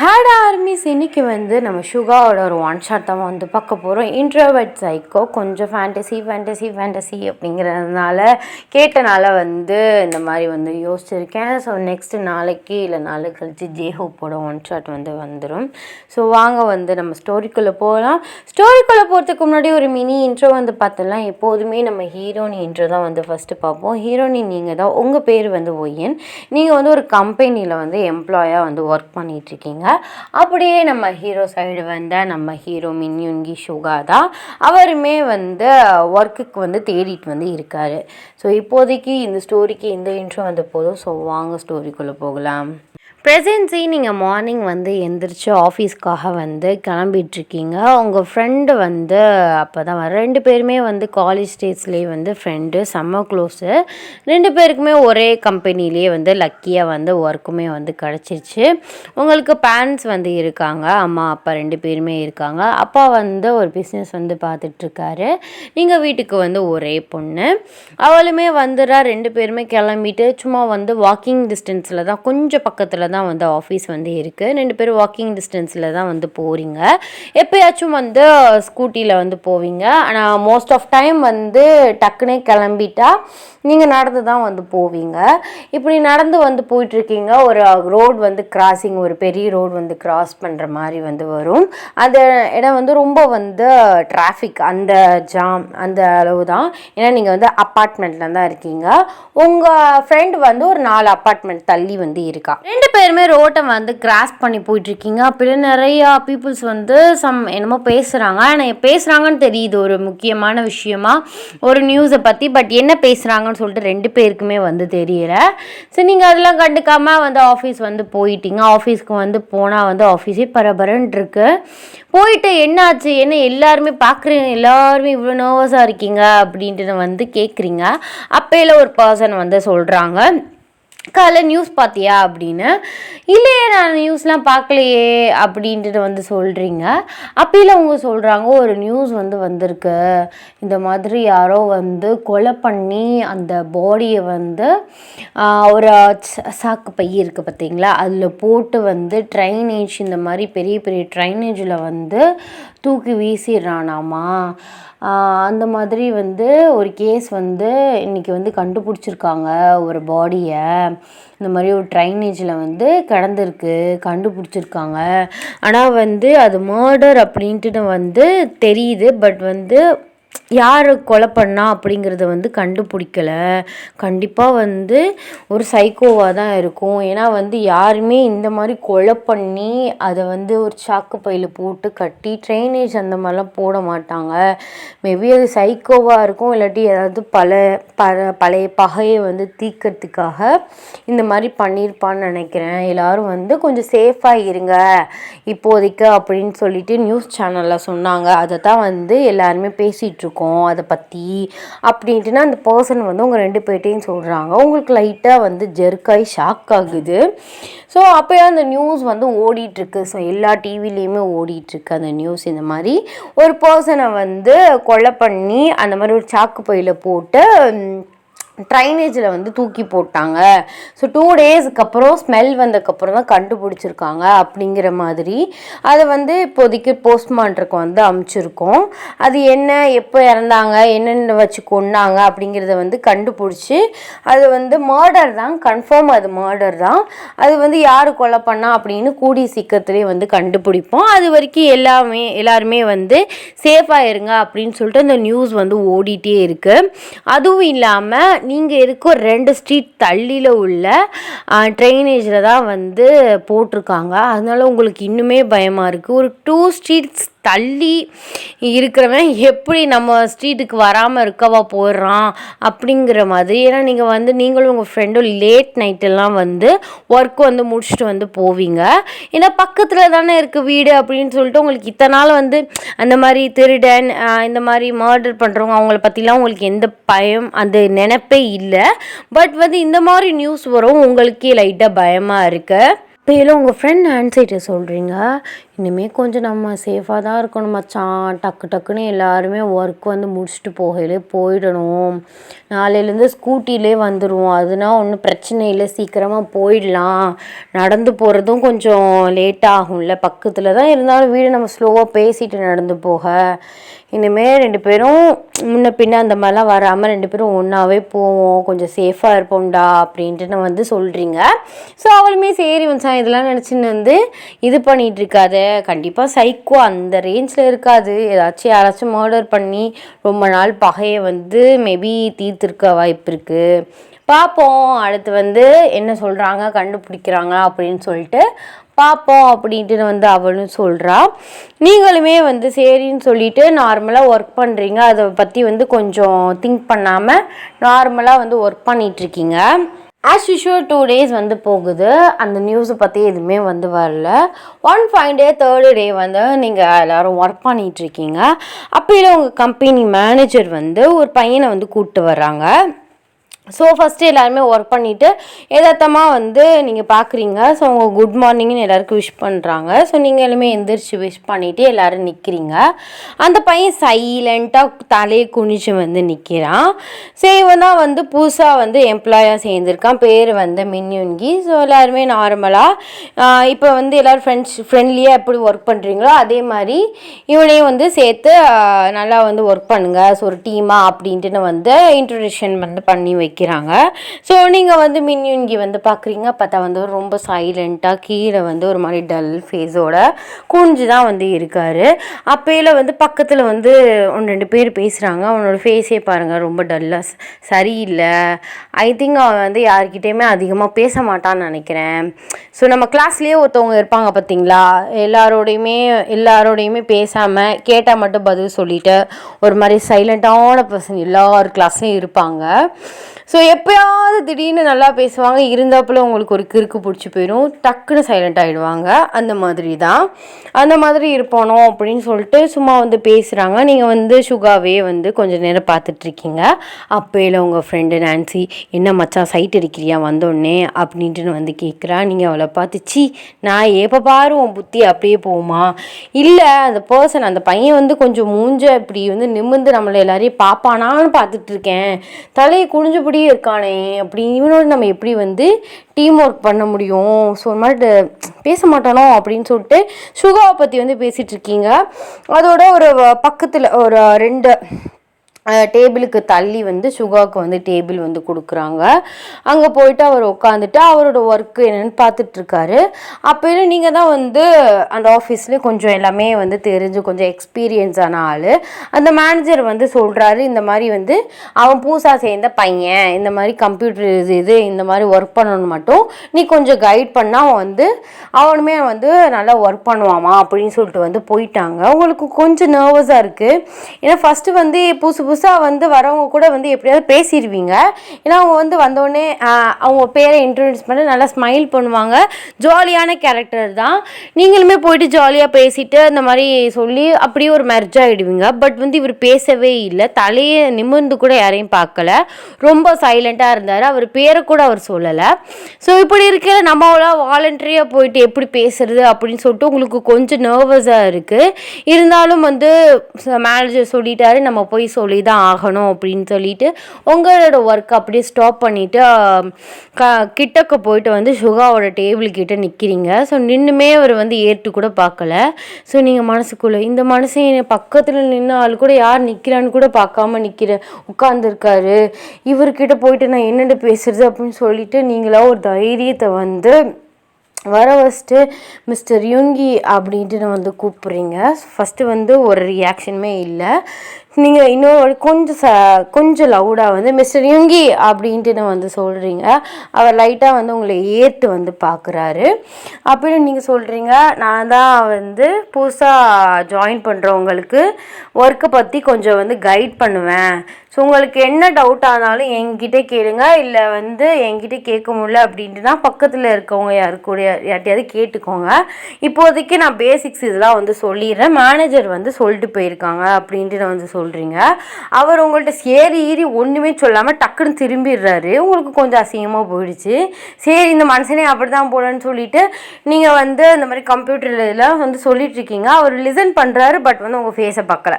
Had armies இன்றைக்கி வந்து நம்ம சுகாவோட ஒரு ஒன் ஷாட் தான் வந்து பார்க்க போகிறோம். இன்ட்ரோவர்ட் சைக்கோ கொஞ்சம் ஃபேண்டசி அப்படிங்கிறதுனால கேட்டனால வந்து இந்த மாதிரி வந்து யோசிச்சிருக்கேன். ஸோ நெக்ஸ்ட்டு நாளைக்கு இல்லை நாளை கழிச்சு ஜேஹோப்போட ஒன் ஷாட் வந்து வந்துடும். ஸோ வாங்க வந்து நம்ம ஸ்டோரிக்குள்ளே போகலாம். ஸ்டோரிக்குள்ளே போகிறதுக்கு முன்னாடி ஒரு மினி இன்ட்ரோ வந்து பார்த்தலாம். எப்போதுமே நம்ம ஹீரோனி இன்ட்ரோ தான் வந்து ஃபஸ்ட்டு பார்ப்போம். ஹீரோனி நீங்கள் தான், உங்கள் பேர் வந்து ஒய்யன், நீங்கள் வந்து ஒரு கம்பெனியில் வந்து எம்ப்ளாயாக வந்து ஒர்க் பண்ணிகிட்ருக்கீங்க. அப்படியே நம்ம ஹீரோ சைடு வந்தால் நம்ம ஹீரோ மின்யுங்கி சுகா தான். அவருமே வந்து ஒர்க்குக்கு வந்து தேடிட்டு வந்து இருக்கார். ஸோ இப்போதைக்கு இந்த ஸ்டோரிக்கு இந்த இன்ட்ரோ வந்து போதும். ஸோ வாங்க ஸ்டோரிக்குள்ளே போகலாம். ப்ரெசென்சி நீங்கள் மார்னிங் வந்து எந்திரிச்சு ஆஃபீஸ்க்காக வந்து கிளம்பிகிட்ருக்கீங்க. உங்கள் ஃப்ரெண்டு வந்து அப்போ தான் ரெண்டு பேருமே வந்து காலேஜ் டேஸ்லேயே வந்து ஃப்ரெண்டு, செம்ம க்ளோஸு. ரெண்டு பேருக்குமே ஒரே கம்பெனிலேயே வந்து லக்கியாக வந்து ஒர்க்குமே வந்து கிடச்சிருச்சு. உங்களுக்கு பேரண்ட்ஸ் வந்து இருக்காங்க, அம்மா அப்பா ரெண்டு பேருமே இருக்காங்க. அப்பா வந்து ஒரு பிஸ்னஸ் வந்து பார்த்துட்ருக்காரு. நீங்கள் வீட்டுக்கு வந்து ஒரே பொண்ணு, அவளுமே வந்துடுறா. ரெண்டு பேருமே கிளம்பிட்டு சும்மா வந்து வாக்கிங் டிஸ்டன்ஸில் தான், கொஞ்சம் பக்கத்தில் தான் வந்து ஆஃபீஸ் வந்து இருக்குது. ரெண்டு பேரும் வாக்கிங் டிஸ்டன்ஸில் தான் வந்து போகிறீங்க. எப்போயாச்சும் வந்து ஸ்கூட்டியில் வந்து போவீங்க. ஆனால் மோஸ்ட் ஆஃப் டைம் வந்து டக்குனே கிளம்பிட்டா நீங்கள் நடந்து தான் வந்து போவீங்க. இப்படி நடந்து வந்து போயிட்டுருக்கீங்க. ஒரு ரோடு வந்து கிராசிங், ஒரு பெரிய ரோடு வந்து கிராஸ் பண்ணுற மாதிரி வந்து வரும். அந்த இடம் வந்து ரொம்ப வந்து டிராஃபிக், அந்த ஜாம் அந்த அளவு தான். ஏன்னா நீங்கள் வந்து அப்பார்ட்மெண்ட்டில் தான் இருக்கீங்க. உங்கள் ஃப்ரெண்டு வந்து ஒரு 4 அப்பார்ட்மெண்ட் தள்ளி வந்து இருக்கா. ரெண்டு பேருமே ரோட்டை வந்து கிராஸ் பண்ணி போயிட்டுருக்கீங்க. அப்படி நிறையா பீப்புள்ஸ் வந்து என்னமோ பேசுகிறாங்க. ஆனால் பேசுகிறாங்கன்னு தெரியுது ஒரு முக்கியமான விஷயமா, ஒரு நியூஸை பற்றி. பட் என்ன பேசுகிறாங்கன்னு சொல்லிட்டு ரெண்டு பேருக்குமே வந்து தெரியல. சரி, நீங்கள் அதெல்லாம் கண்டுக்காமல் வந்து ஆஃபீஸ் வந்து போயிட்டீங்க. ஆஃபீஸ்க்கு வந்து போனால் வந்து ஆஃபீஸே பரபரன்னு இருக்கு. போயிட்டு என்னாச்சு, என்ன எல்லாருமே பார்க்குறீங்க, எல்லாருமே இவ்வளோ நர்வஸாக இருக்கீங்க அப்படின்ட்டு வந்து கேட்குறீங்க. அப்போல ஒரு பர்சன் வந்து சொல்கிறாங்க, காலைல நியூஸ் பார்த்தியா அப்படின்னு. இல்லையே, நான் நியூஸ்லாம் பார்க்கலையே அப்படின்ட்டு வந்து சொல்கிறீங்க. அப்போல அவங்க சொல்கிறாங்க, ஒரு நியூஸ் வந்து வந்திருக்கு, இந்த மாதிரி யாரோ வந்து கொலை பண்ணி அந்த பாடியை வந்து ஒரு சாக்கு பை இருக்குது பார்த்தீங்களா, அதில் போட்டு வந்து ட்ரைனேஜ், இந்த மாதிரி பெரிய பெரிய ட்ரைனேஜில் வந்து தூக்கி வீசிடுறானாமா. அந்த மாதிரி வந்து ஒரு கேஸ் வந்து இன்றைக்கி வந்து கண்டுபிடிச்சிருக்காங்க. ஒரு பாடியை இந்த மாதிரி ஒரு ட்ரைனேஜில் வந்து கிடந்திருக்கு, கண்டுபிடிச்சிருக்காங்க. ஆனால் வந்து அது மர்டர் அப்படின்ட்டு வந்து தெரியுது. பட் வந்து யார் கொலை பண்ணா அப்படிங்கிறத வந்து கண்டுபிடிக்கலை. கண்டிப்பாக வந்து ஒரு சைக்கோவாக தான் இருக்கும். ஏன்னா வந்து யாருமே இந்த மாதிரி கொலை பண்ணி அதை வந்து ஒரு சாக்கு பையில் போட்டு கட்டி ட்ரைனேஜ் அந்த மாதிரிலாம் போட மாட்டாங்க. மேபி அது சைக்கோவாக இருக்கும். இல்லாட்டி ஏதாவது பழைய பகையை வந்து தீர்க்கறதுக்காக இந்த மாதிரி பண்ணியிருப்பான்னு நினைக்கிறேன். எல்லோரும் வந்து கொஞ்சம் சேஃபாக இருங்க இப்போதைக்கு அப்படின்னு சொல்லிட்டு நியூஸ் சேனலில் சொன்னாங்க. அதை தான் வந்து எல்லாருமே பேசிகிட்ருக்கோம் அதை பற்றி அப்படின்ட்டுனா அந்த பர்சன் வந்து உங்கள் ரெண்டு பேர்ட்டையும் சொல்கிறாங்க. உங்களுக்கு லைட்டாக வந்து ஜெர்க்காய் ஷாக் ஆகுது. ஸோ அப்போயே அந்த நியூஸ் வந்து ஓடிட்டுருக்கு. ஸோ எல்லா டிவிலையுமே ஓடிட்டுருக்கு அந்த நியூஸ். இந்த மாதிரி ஒரு பர்சனை வந்து கொலை பண்ணி அந்த மாதிரி ஒரு சாக்கு பையில் போட்டு ட்ரைனேஜில் வந்து தூக்கி போட்டாங்க. ஸோ 2 டேஸ்க்கு அப்புறம் ஸ்மெல் வந்ததுக்கப்புறம் தான் கண்டுபிடிச்சிருக்காங்க அப்படிங்கிற மாதிரி அதை வந்து இப்போதைக்கு போஸ்ட்மார்ட்டருக்கு வந்து அமுச்சிருக்கோம். அது என்ன, எப்போ இறந்தாங்க, என்னென்ன வச்சு கொண்டாங்க அப்படிங்கிறத வந்து கண்டுபிடிச்சி அது வந்து மர்டர் தான், கன்ஃபார்ம் அது மர்டர் தான். அது வந்து யார் கொலை பண்ணா அப்படின்னு கூடிய சீக்கிரத்துலேயே வந்து கண்டுபிடிப்போம். அது வரைக்கும் எல்லாருமே வந்து சேஃபாக இருங்க அப்படின்னு சொல்லிட்டு அந்த நியூஸ் வந்து ஓடிட்டே இருக்குது. அதுவும் இல்லாமல் நீங்கள் இருக்க 2 ஸ்ட்ரீட் தள்ளியில் உள்ள ட்ரைனேஜில் தான் வந்து போட்டிருக்காங்க. அதனால உங்களுக்கு இன்னுமே பயமாக இருக்குது. ஒரு 2 ஸ்ட்ரீட்ஸ் தள்ளி இருக்கிறவன் எப்படி நம்ம ஸ்ட்ரீட்டுக்கு வராமல் இருக்கவா போடுறான் அப்படிங்கிற மாதிரி. ஏன்னா நீங்கள் வந்து நீங்களும் உங்கள் ஃப்ரெண்டும் லேட் நைட்டெல்லாம் வந்து ஒர்க் வந்து முடிச்சுட்டு வந்து போவீங்க. ஏன்னா பக்கத்தில் தானே இருக்குது வீடு அப்படின்னு சொல்லிட்டு உங்களுக்கு இத்தனை நாள் வந்து அந்த மாதிரி திருடன், இந்த மாதிரி மர்டர் பண்ணுறவங்க அவங்கள பற்றிலாம் உங்களுக்கு எந்த பயம், அந்த நினைப்பே இல்லை. பட் வந்து இந்த மாதிரி நியூஸ் வரும், உங்களுக்கே லைட்டாக பயமாக இருக்குது. அப்போயில உங்கள் ஃப்ரெண்ட் ஆன்சைட்ட சொல்கிறீங்க, இனிமேல் கொஞ்சம் நம்ம சேஃபாக தான் இருக்கணும் மச்சான், டக்கு டக்குன்னு எல்லாருமே ஒர்க் வந்து முடிச்சுட்டு போகையிலே போயிடணும், நாளையிலேருந்து ஸ்கூட்டிலே வந்துடுவோம், அதுனா ஒன்றும் பிரச்சனை இல்லை, சீக்கிரமாக போயிடலாம், நடந்து போகிறதும் கொஞ்சம் லேட் ஆகும்ல, பக்கத்தில் தான் இருந்தாலும் வீடு நம்ம ஸ்லோவாக பேசிட்டு நடந்து போக, இனிமேல் 2 பேரும் முன்ன பின்ன அந்த மாதிரிலாம் வராமல் 2 பேரும் ஒன்றாவே போவோம், கொஞ்சம் சேஃபாக இருப்போம்டா அப்படின்ட்டு நான் வந்து சொல்கிறீங்க. ஸோ அவளுமே சரி மச்சான் இதெல்லாம் நினச்சின்னு வந்து இது பண்ணிகிட்டு இருக்காது, கண்டிப்பாக சைக்கோ அந்த ரேஞ்சில் இருக்காது, ஏதாச்சும் யாராச்சும் மர்டர் பண்ணி ரொம்ப நாள் பகையை வந்து மேபி தீர்த்துருக்க வாய்ப்பு இருக்குது, பார்ப்போம் அடுத்து வந்து என்ன சொல்கிறாங்க கண்டுபிடிக்கிறாங்க அப்படின்னு சொல்லிட்டு பார்ப்போம் அப்படின்ட்டு வந்து அவளும் சொல்கிறா. நீங்களுமே வந்து சரின்னு சொல்லிவிட்டு நார்மலாக ஒர்க் பண்ணுறீங்க, அதை பற்றி வந்து கொஞ்சம் திங்க் பண்ணாமல் நார்மலாக வந்து ஒர்க் பண்ணிகிட்ருக்கீங்க. ஆஸ் யூஷுவல் 2 days வந்து போகுது, அந்த நியூஸை பற்றி எதுவுமே வந்து வரல. 1 fine day 3rd day வந்து நீங்கள் எல்லோரும் ஒர்க் பண்ணிகிட்ருக்கீங்க. அப்போயில உங்கள் கம்பெனி மேனேஜர் வந்து ஒரு பையனை வந்து கூப்பிட்டு வர்றாங்க. ஸோ ஃபஸ்ட்டு எல்லாருமே ஒர்க் பண்ணிவிட்டு எதார்த்தமாக வந்து நீங்கள் பார்க்குறீங்க. ஸோ அவங்க குட் மார்னிங்னு எல்லாருக்கும் விஷ் பண்ணுறாங்க. ஸோ நீங்கள் எல்லாமே எந்திரிச்சு விஷ் பண்ணிவிட்டு எல்லோரும் நிற்கிறீங்க. அந்த பையன் சைலண்ட்டாக தலையை குனிச்சு வந்து நிற்கிறான். ஸோ இவன் தான் வந்து புதுசாக வந்து எம்ப்ளாயாக சேர்ந்துருக்கான், பேர் வந்து மின்யுன்கி. ஸோ எல்லாருமே நார்மலாக இப்போ வந்து எல்லோரும் ஃப்ரெண்ட்லியாக எப்படி ஒர்க் பண்ணுறீங்களோ அதே மாதிரி இவனையும் வந்து சேர்த்து நல்லா வந்து ஒர்க் பண்ணுங்கள், ஸோ ஒரு டீமாக அப்படின்ட்டு வந்து இன்ட்ரொடக்ஷன் வந்து பண்ணி வைக்கிறாங்க. ஸோ நீங்கள் வந்து மின்யுன்கி வந்து பார்க்குறீங்க, பார்த்தா வந்து ரொம்ப சைலண்ட்டாக கீழே வந்து ஒரு மாதிரி டல் ஃபேஸோட குனிஞ்சு தான் வந்து இருக்கார். அப்போயில வந்து பக்கத்தில் வந்து 1-2 பேர் பேசுகிறாங்க. அவனோட ஃபேஸே பாருங்கள் ரொம்ப டல்லாக சரியில்லை, ஐ திங்க் அவன் வந்து யார்கிட்டையுமே அதிகமாக பேச மாட்டான்னு நினைக்கிறேன். ஸோ நம்ம கிளாஸ்லேயே ஒருத்தவங்க இருப்பாங்க பார்த்தீங்களா, எல்லாரோடையுமே பேசாமல் கேட்டால் மட்டும் பதில் சொல்லிவிட்டு ஒரு மாதிரி சைலண்ட்டான பர்சன் எல்லார் கிளாஸ்லேயும் இருப்பாங்க. ஸோ எப்போயாவது திடீர்னு நல்லா பேசுவாங்க, இருந்தாப்புல உங்களுக்கு ஒரு கிறுக்கு பிடிச்சி போயிடும், டக்குன்னு சைலண்ட் ஆகிடுவாங்க. அந்த மாதிரி இருப்பானோ அப்படின்னு சொல்லிட்டு சும்மா வந்து பேசுகிறாங்க. நீங்கள் வந்து சுகாவே வந்து கொஞ்சம் நேரம் பார்த்துட்ருக்கீங்க. அப்போயில உங்கள் ஃப்ரெண்டு நான்சி, என்ன மச்சான் சைட் அடிக்கிறியா வந்தோடனே அப்படின்ட்டு வந்து கேட்குறா. நீங்கள் அவளை பார்த்து சி நான் எப்போ பாரு உன் புத்தி அப்படியே போகுமா, இல்லை அந்த பர்சன் அந்த பையன் வந்து கொஞ்சம் மூஞ்ச இப்படி வந்து நிமிர்ந்து நம்மளை எல்லாரையும் பார்ப்பானான்னு பார்த்துட்ருக்கேன், தலையை குனிஞ்சபடி இருக்கானே அப்படி இவனோட நம்ம எப்படி வந்து டீம் ஒர்க் பண்ண முடியும், ஸோ ஒரு மாதிரி பேச மாட்டானோ அப்படின்னு சொல்லிட்டு சுகாவை பற்றி வந்து பேசிகிட்டு இருக்கீங்க. அதோட ஒரு பக்கத்தில் ஒரு 2 டேபிளுக்கு தள்ளி வந்து சுகாவுக்கு வந்து டேபிள் வந்து கொடுக்குறாங்க. அங்கே போயிட்டு அவர் உட்காந்துட்டு அவரோட ஒர்க்கு என்னென்னு பார்த்துட்ருக்காரு. அப்போயில நீங்கள் தான் வந்து அந்த ஆஃபீஸ்லேயே கொஞ்சம் எல்லாமே வந்து தெரிஞ்சு கொஞ்சம் எக்ஸ்பீரியன்ஸான ஆள். அந்த மேனேஜர் வந்து சொல்கிறாரு, இந்த மாதிரி வந்து அவன் புதுசாக சேர்ந்த பையன், இந்த மாதிரி கம்ப்யூட்டர் இந்த மாதிரி ஒர்க் பண்ணணும் மட்டும் நீ கொஞ்சம் கைட் பண்ணால் அவன் வந்து அவனுமே வந்து நல்லா ஒர்க் பண்ணுவாமா அப்படின்னு சொல்லிட்டு வந்து போயிட்டாங்க. உங்களுக்கு கொஞ்சம் நர்வஸாக இருக்குது, ஏன்னா ஃபஸ்ட்டு வந்து புதுசாக வந்து வரவங்க கூட வந்து எப்படியாவது பேசிடுவீங்க. ஏன்னா அவங்க வந்து வந்தோடனே அவங்க பேரை இன்ட்ரடியூஸ் பண்ணி நல்லா ஸ்மைல் பண்ணுவாங்க, ஜாலியான கேரக்டர் தான். நீங்களுமே போயிட்டு ஜாலியாக பேசிட்டு அந்த மாதிரி சொல்லி அப்படியே ஒரு மெர்ஜ் ஆகிடுவீங்க. பட் வந்து இவர் பேசவே இல்லை, தலையை நிமிர்ந்து கூட யாரையும் பார்க்கல, ரொம்ப சைலண்ட்டாக இருந்தார். அவர் பேரை கூட அவர் சொல்லலை. ஸோ இப்படி இருக்கிற நம்மளாம் வாலண்டரியாக போயிட்டு எப்படி பேசுறது அப்படின்னு சொல்லிட்டு உங்களுக்கு கொஞ்சம் நர்வஸாக இருக்குது. இருந்தாலும் வந்து மேனேஜர் சொல்லிட்டாரு நம்ம போய் சொல்லி தான் ஆகணும் அப்படின்னு சொல்லிட்டு உங்களோட ஒர்க் அப்படியே ஸ்டாப் பண்ணிவிட்டு கிட்டக்க போயிட்டு வந்து சுகாவோட டேபிள் கிட்ட நிற்கிறீங்க. ஸோ நின்றுமே அவர் வந்து ஏற்று கூட பார்க்கல. ஸோ நீங்கள் மனசுக்குள்ளே இந்த மனுஷன் பக்கத்தில் நின்று ஆள் கூட யார் நிற்கிறான்னு கூட பார்க்காம உட்காந்துருக்காரு, இவர்கிட்ட போயிட்டு நான் என்னென்ன பேசுறது அப்படின்னு சொல்லிட்டு நீங்களா ஒரு தைரியத்தை வந்து வர வச்சுட்டு மிஸ்டர் யுங்கி அப்படின்ட்டு நான் வந்து கூப்பிட்றீங்க. ஃபஸ்ட்டு வந்து ஒரு ரியாக்ஷனுமே இல்லை. நீங்கள் இன்னொரு கொஞ்சம் லவுடாக வந்து மிஸ்டர் யுங்கி அப்படின்ட்டு நான் வந்து சொல்கிறீங்க. அவர் லைட்டாக வந்து உங்களை ஏற்று வந்து பார்க்குறாரு. அப்படின்னு நீங்கள் சொல்கிறீங்க, நான் தான் வந்து புதுசாக ஜாயின் பண்ணுறவங்களுக்கு ஒர்க்கை பற்றி கொஞ்சம் வந்து கைட் பண்ணுவேன். ஸோ உங்களுக்கு என்ன டவுட் ஆனாலும் என்கிட்ட கேளுங்க, இல்லை வந்து என்கிட்ட கேட்க முடியல அப்படின்ட்டுனா பக்கத்தில் இருக்கவங்க யார்கிட்டையாவது கேட்டுக்கோங்க. இப்போதைக்கு நான் பேசிக்ஸ் இதெல்லாம் வந்து சொல்லிடுறேன், மேனேஜர் வந்து சொல்லிட்டு போயிருக்காங்க அப்படின்ட்டு நான் வந்து சொல்கிறேன். சொல்கிறீங்க. அவர் உங்கள்கிட்ட ஏறி ஒன்றுமே சொல்லாமல் டக்குன்னு திரும்பிடுறாரு. உங்களுக்கு கொஞ்சம் அசிங்கமாக போயிடுச்சு. சரி இந்த மனுஷனே அப்படி தான் போலன்னு சொல்லிட்டு நீங்கள் வந்து இந்த மாதிரி கம்ப்யூட்டரில் வந்து சொல்லிகிட்ருக்கீங்க. அவர் லிசன் பண்ணுறாரு, பட் வந்து உங்கள் ஃபேஸை பார்க்கல.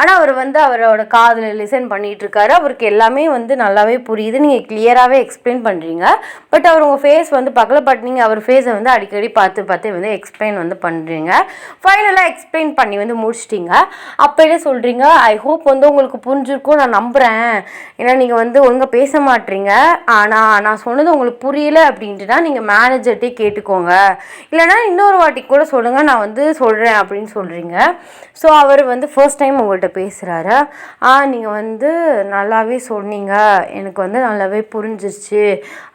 ஆனால் அவர் வந்து அவரோட காதில் லிசன் பண்ணிகிட்ருக்காரு. அவருக்கு எல்லாமே வந்து நல்லாவே புரியுது, நீங்கள் கிளியராகவே எக்ஸ்பிளைன் பண்ணுறீங்க. பட் அவர் உங்கள் ஃபேஸ் வந்து பார்க்கல, பட் நீங்கள் அவர் ஃபேஸை வந்து அடிக்கடி பார்த்து வந்து எக்ஸ்பிளைன் வந்து பண்ணுறீங்க. ஃபைனலாக எக்ஸ்பிளைன் பண்ணி வந்து முடிச்சிட்டிங்க. அப்போயே சொல்கிறீங்க, ஐ ஹோப் வந்து உங்களுக்கு புரிஞ்சிருக்கும் நான் நம்புகிறேன். ஏன்னா நீங்கள் வந்து ஒழுங்காக பேச மாட்டீங்க. ஆனால் நான் சொன்னது உங்களுக்கு புரியல அப்படின்ட்டுனா நீங்கள் மேனேஜர்கிட்டே கேட்டுக்கோங்க, இல்லைனா இன்னொரு வாட்டி கூட சொல்லுங்கள், நான் வந்து சொல்கிறேன் அப்படின்னு சொல்கிறீங்க. ஸோ அவர் வந்து ஃபர்ஸ்ட் டைம் உங்கள்கிட்ட பேசுகிறாரு. நீங்கள் வந்து நல்லாவே சொன்னீங்க, எனக்கு வந்து நல்லாவே புரிஞ்சிருச்சு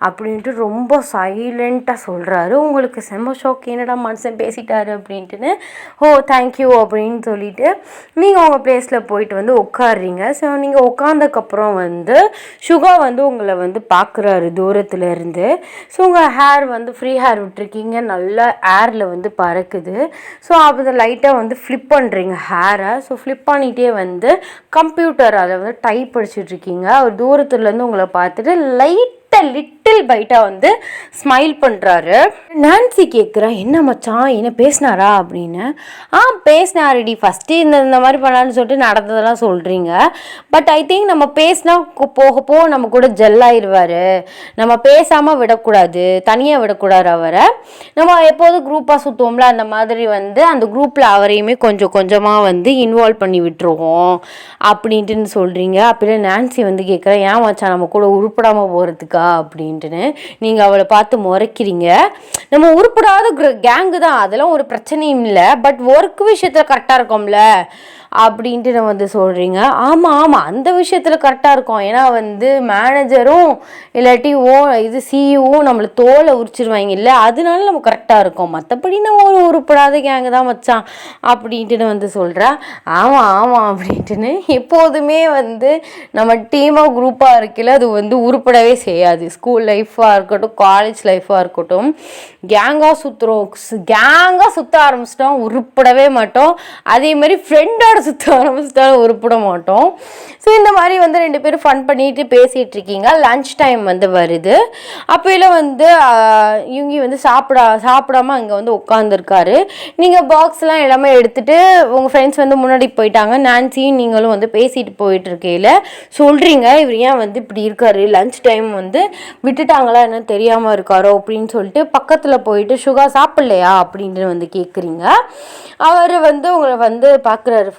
அப்படின்ட்டு ரொம்ப சைலண்ட்டாக சொல்கிறாரு. உங்களுக்கு செம்ம ஷாக், என்னடா மனுஷன் பேசிட்டாரு அப்படின்ட்டுன்னு. ஓ தேங்க்யூ அப்படின்னு சொல்லிட்டு நீங்கள் உங்கள் பிளேஸில் போயிட்டு வந்து உட்காடுறீங்க. ஸோ நீங்கள் உட்காந்ததுக்கப்புறம் வந்து சுகா வந்து உங்களை வந்து பார்க்குறாரு தூரத்துலேருந்து. ஸோ உங்கள் ஹேர் வந்து ஃப்ரீ ஹேர் விட்டுருக்கீங்க, நல்லா ஏரில் வந்து பறக்குது. ஸோ அதை லைட்டாக வந்து ஃப்ளிப் பண்ணுறீங்க ஹேரை. ஸோ ஃப்ளிப் பண்ணிகிட்டே வந்து கம்ப்யூட்டர் அதை வந்து டைப் படிச்சுட்ருக்கீங்க. அவர் தூரத்துலேருந்து உங்களை பார்த்துட்டு லிட்டில் பைட்டாக வந்து ஸ்மைல் பண்ணுறாரு. நான்சி கேட்குறா, என்ன மச்சான் என்ன பேசினாரா அப்படின்னு. பேசினாருடி, ஃபஸ்ட்டு இந்த மாதிரி பண்ணலான்னு சொல்லிட்டு நடந்ததெல்லாம் சொல்கிறீங்க. பட் ஐ திங்க் நம்ம பேசினா போக நம்ம கூட ஜெல்லாயிடுவார். நம்ம பேசாமல் விடக்கூடாது, தனியாக விடக்கூடாது அவரை. நம்ம எப்போதும் குரூப்பாக சுற்றுவோம்ல, அந்த மாதிரி வந்து அந்த குரூப்பில் அவரையுமே கொஞ்சமாக வந்து இன்வால்வ் பண்ணி விட்டுருவோம் அப்படின்ட்டுன்னு சொல்கிறீங்க. அப்படியே நான்சி வந்து கேட்குறேன், ஏன் மச்சான் நம்ம கூட உருப்படாமல் போகிறதுக்கா அப்படின்ட்டுன்னு. நீங்கள் அவளை பார்த்து முறைக்கிறீங்க. நம்ம உருப்படாத கேங்கு தான், அதெல்லாம் ஒரு பிரச்சனையும் இல்லை, பட் ஒர்க் விஷயத்தில் கரெக்டாக இருக்கோம்ல அப்படின்ட்டு நம்ம வந்து சொல்கிறீங்க. ஆமாம் அந்த விஷயத்தில் கரெக்டாக இருக்கும். ஏன்னா வந்து மேனேஜரும் இல்லாட்டி இது சிஇஓவும் நம்மளை தோலை உரிச்சிருவாங்க இல்லை, அதனால நம்ம கரெக்டாக இருக்கோம். மற்றபடி நம்ம ஒரு உருப்படாத கேங்கு தான் மச்சான் அப்படின்ட்டுன்னு வந்து சொல்கிறேன். ஆமாம் அப்படின்ட்டுன்னு. எப்போதுமே வந்து நம்ம டீமாக குரூப்பாக இருக்கல, அது வந்து உருப்படவே செய்யாது. ஸ்கூல் லைஃபாக இருக்கட்டும், காலேஜ் லைஃபாக இருக்கட்டும், கேங்காக சுற்ற ஆரம்பிச்சிட்டோம், உருப்படவே மாட்டோம். அதேமாதிரி ஃப்ரெண்டோட சுற்ற ஆரம்பிச்சிட்டாலும் உருப்பிட மாட்டோம். ஸோ இந்த மாதிரி வந்து 2 பேரும் ஃபன் பண்ணிட்டு பேசிகிட்டு இருக்கீங்க. லன்ச் டைம் வந்து வருது. அப்போலாம் வந்து இவங்க வந்து சாப்பிடாம அங்கே வந்து உட்காந்துருக்காரு. நீங்கள் பாக்ஸ்லாம் எல்லாமே எடுத்துகிட்டு உங்கள் ஃப்ரெண்ட்ஸ் வந்து முன்னாடி போயிட்டாங்க. நான்சியும் நீங்களும் வந்து பேசிட்டு போயிட்டுருக்கையில் சொல்கிறீங்க, இவர் ஏன் வந்து இப்படி இருக்காரு, லன்ச் டைம் வந்து விட்டுட்டாங்களா என்ன தெரியாமல் இருக்காரோ அப்படின்னு சொல்லிட்டு பக்கத்தில் போயிட்டு சுகா சாப்பிட்லையா அப்படின்ட்டு வந்து கேட்குறீங்க. அவர் வந்து உங்களை வந்து பார்க்குறாரு.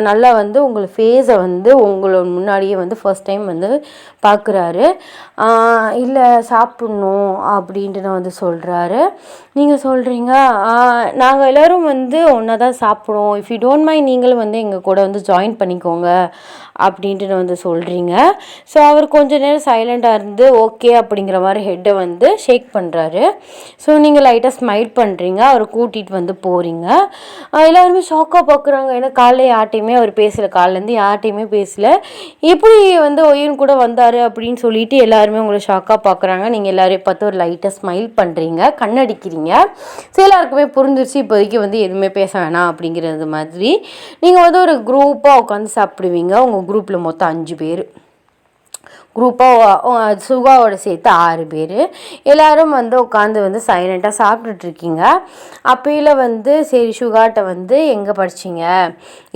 நல்லா வந்து உங்களை ஃபேஸை வந்து உங்களோட முன்னாடியே வந்து ஃபர்ஸ்ட் டைம் வந்து பார்க்குறாரு. இல்லை சாப்பிட்ணும் அப்படின்ட்டு நான் வந்து சொல்கிறாரு. நீங்கள் சொல்கிறீங்க, நாங்கள் எல்லோரும் வந்து ஒன்றா தான் சாப்பிடுவோம், இஃப் யூ டோன்ட் மைண்ட் நீங்களும் வந்து எங்கள் கூட வந்து ஜாயின் பண்ணிக்கோங்க அப்படின்ட்டு நான் வந்து சொல்கிறீங்க. ஸோ அவர் கொஞ்சம் நேரம் சைலண்ட்டாக இருந்து ஓகே அப்படிங்கிற மாதிரி ஹெட்டை வந்து ஷேக் பண்ணுறாரு. ஸோ நீங்கள் லைட்டாக ஸ்மைல் பண்ணுறீங்க, அவரை கூட்டிகிட்டு வந்து போகிறீங்க. எல்லாருமே ஷாக்காக பார்க்குறாங்க. ஏன்னா காலையில் யார்ட்டையுமே அவர் பேசலை, காலையிலேருந்து யார்ட்டையுமே பேசலை, எப்படி வந்து ஒய்யன் கூட வந்தார் அப்படின்னு சொல்லிட்டு எல்லாருமே உங்களை ஷாக்காக பார்க்குறாங்க. நீங்கள் எல்லாரையும் பார்த்து ஒரு லைட்டாக ஸ்மைல் பண்ணுறீங்க, கண்ணடிக்கிறீங்க. ஸோ எல்லாருக்குமே புரிஞ்சிருச்சு இப்போதைக்கு வந்து எதுவுமே பேச வேணாம் அப்படிங்கிறது மாதிரி. நீங்கள் வந்து ஒரு குரூப்பாக உட்காந்து சாப்பிடுவீங்க. உங்கள் குரூப்பில் மொத்தம் 5 பேர், குரூப்பாக சுகாவோட சேர்த்து 6 பேர். எல்லோரும் வந்து உட்காந்து வந்து சைலண்ட்டாக சாப்பிட்டுட்ருக்கீங்க. அப்போயில் வந்து சரி சுகாட்ட வந்து எங்கே படிச்சிங்க,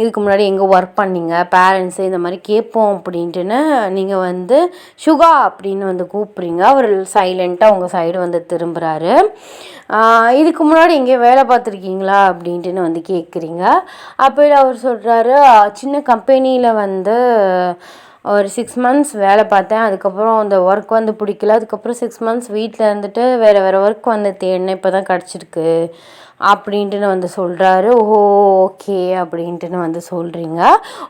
இதுக்கு முன்னாடி எங்கே ஒர்க் பண்ணிங்க, பேரண்ட்ஸு இந்த மாதிரி கேட்போம் அப்படின்ட்டுன்னு நீங்கள் வந்து சுகா அப்படின்னு வந்து கூப்பிட்றீங்க. அவர் சைலண்ட்டாக உங்கள் சைடு வந்து திரும்புகிறாரு. இதுக்கு முன்னாடி எங்கேயோ வேலை பார்த்துருக்கீங்களா அப்படின்ட்டுன்னு வந்து கேட்குறீங்க. அப்போயில் அவர் சொல்கிறாரு, சின்ன கம்பெனியில் வந்து ஒரு 6 months வேலை பார்த்தேன், அதுக்கப்புறம் அந்த ஒர்க் வந்து பிடிக்கல, அதுக்கப்புறம் 6 months வீட்டில் இருந்துட்டு வேறு ஒர்க் வந்து தேடினேன், இப்போ தான் கிடச்சிருக்கு அப்படின்ட்டுன்னு வந்து சொல்கிறாரு. ஓகே அப்படின்ட்டுன்னு வந்து சொல்கிறீங்க.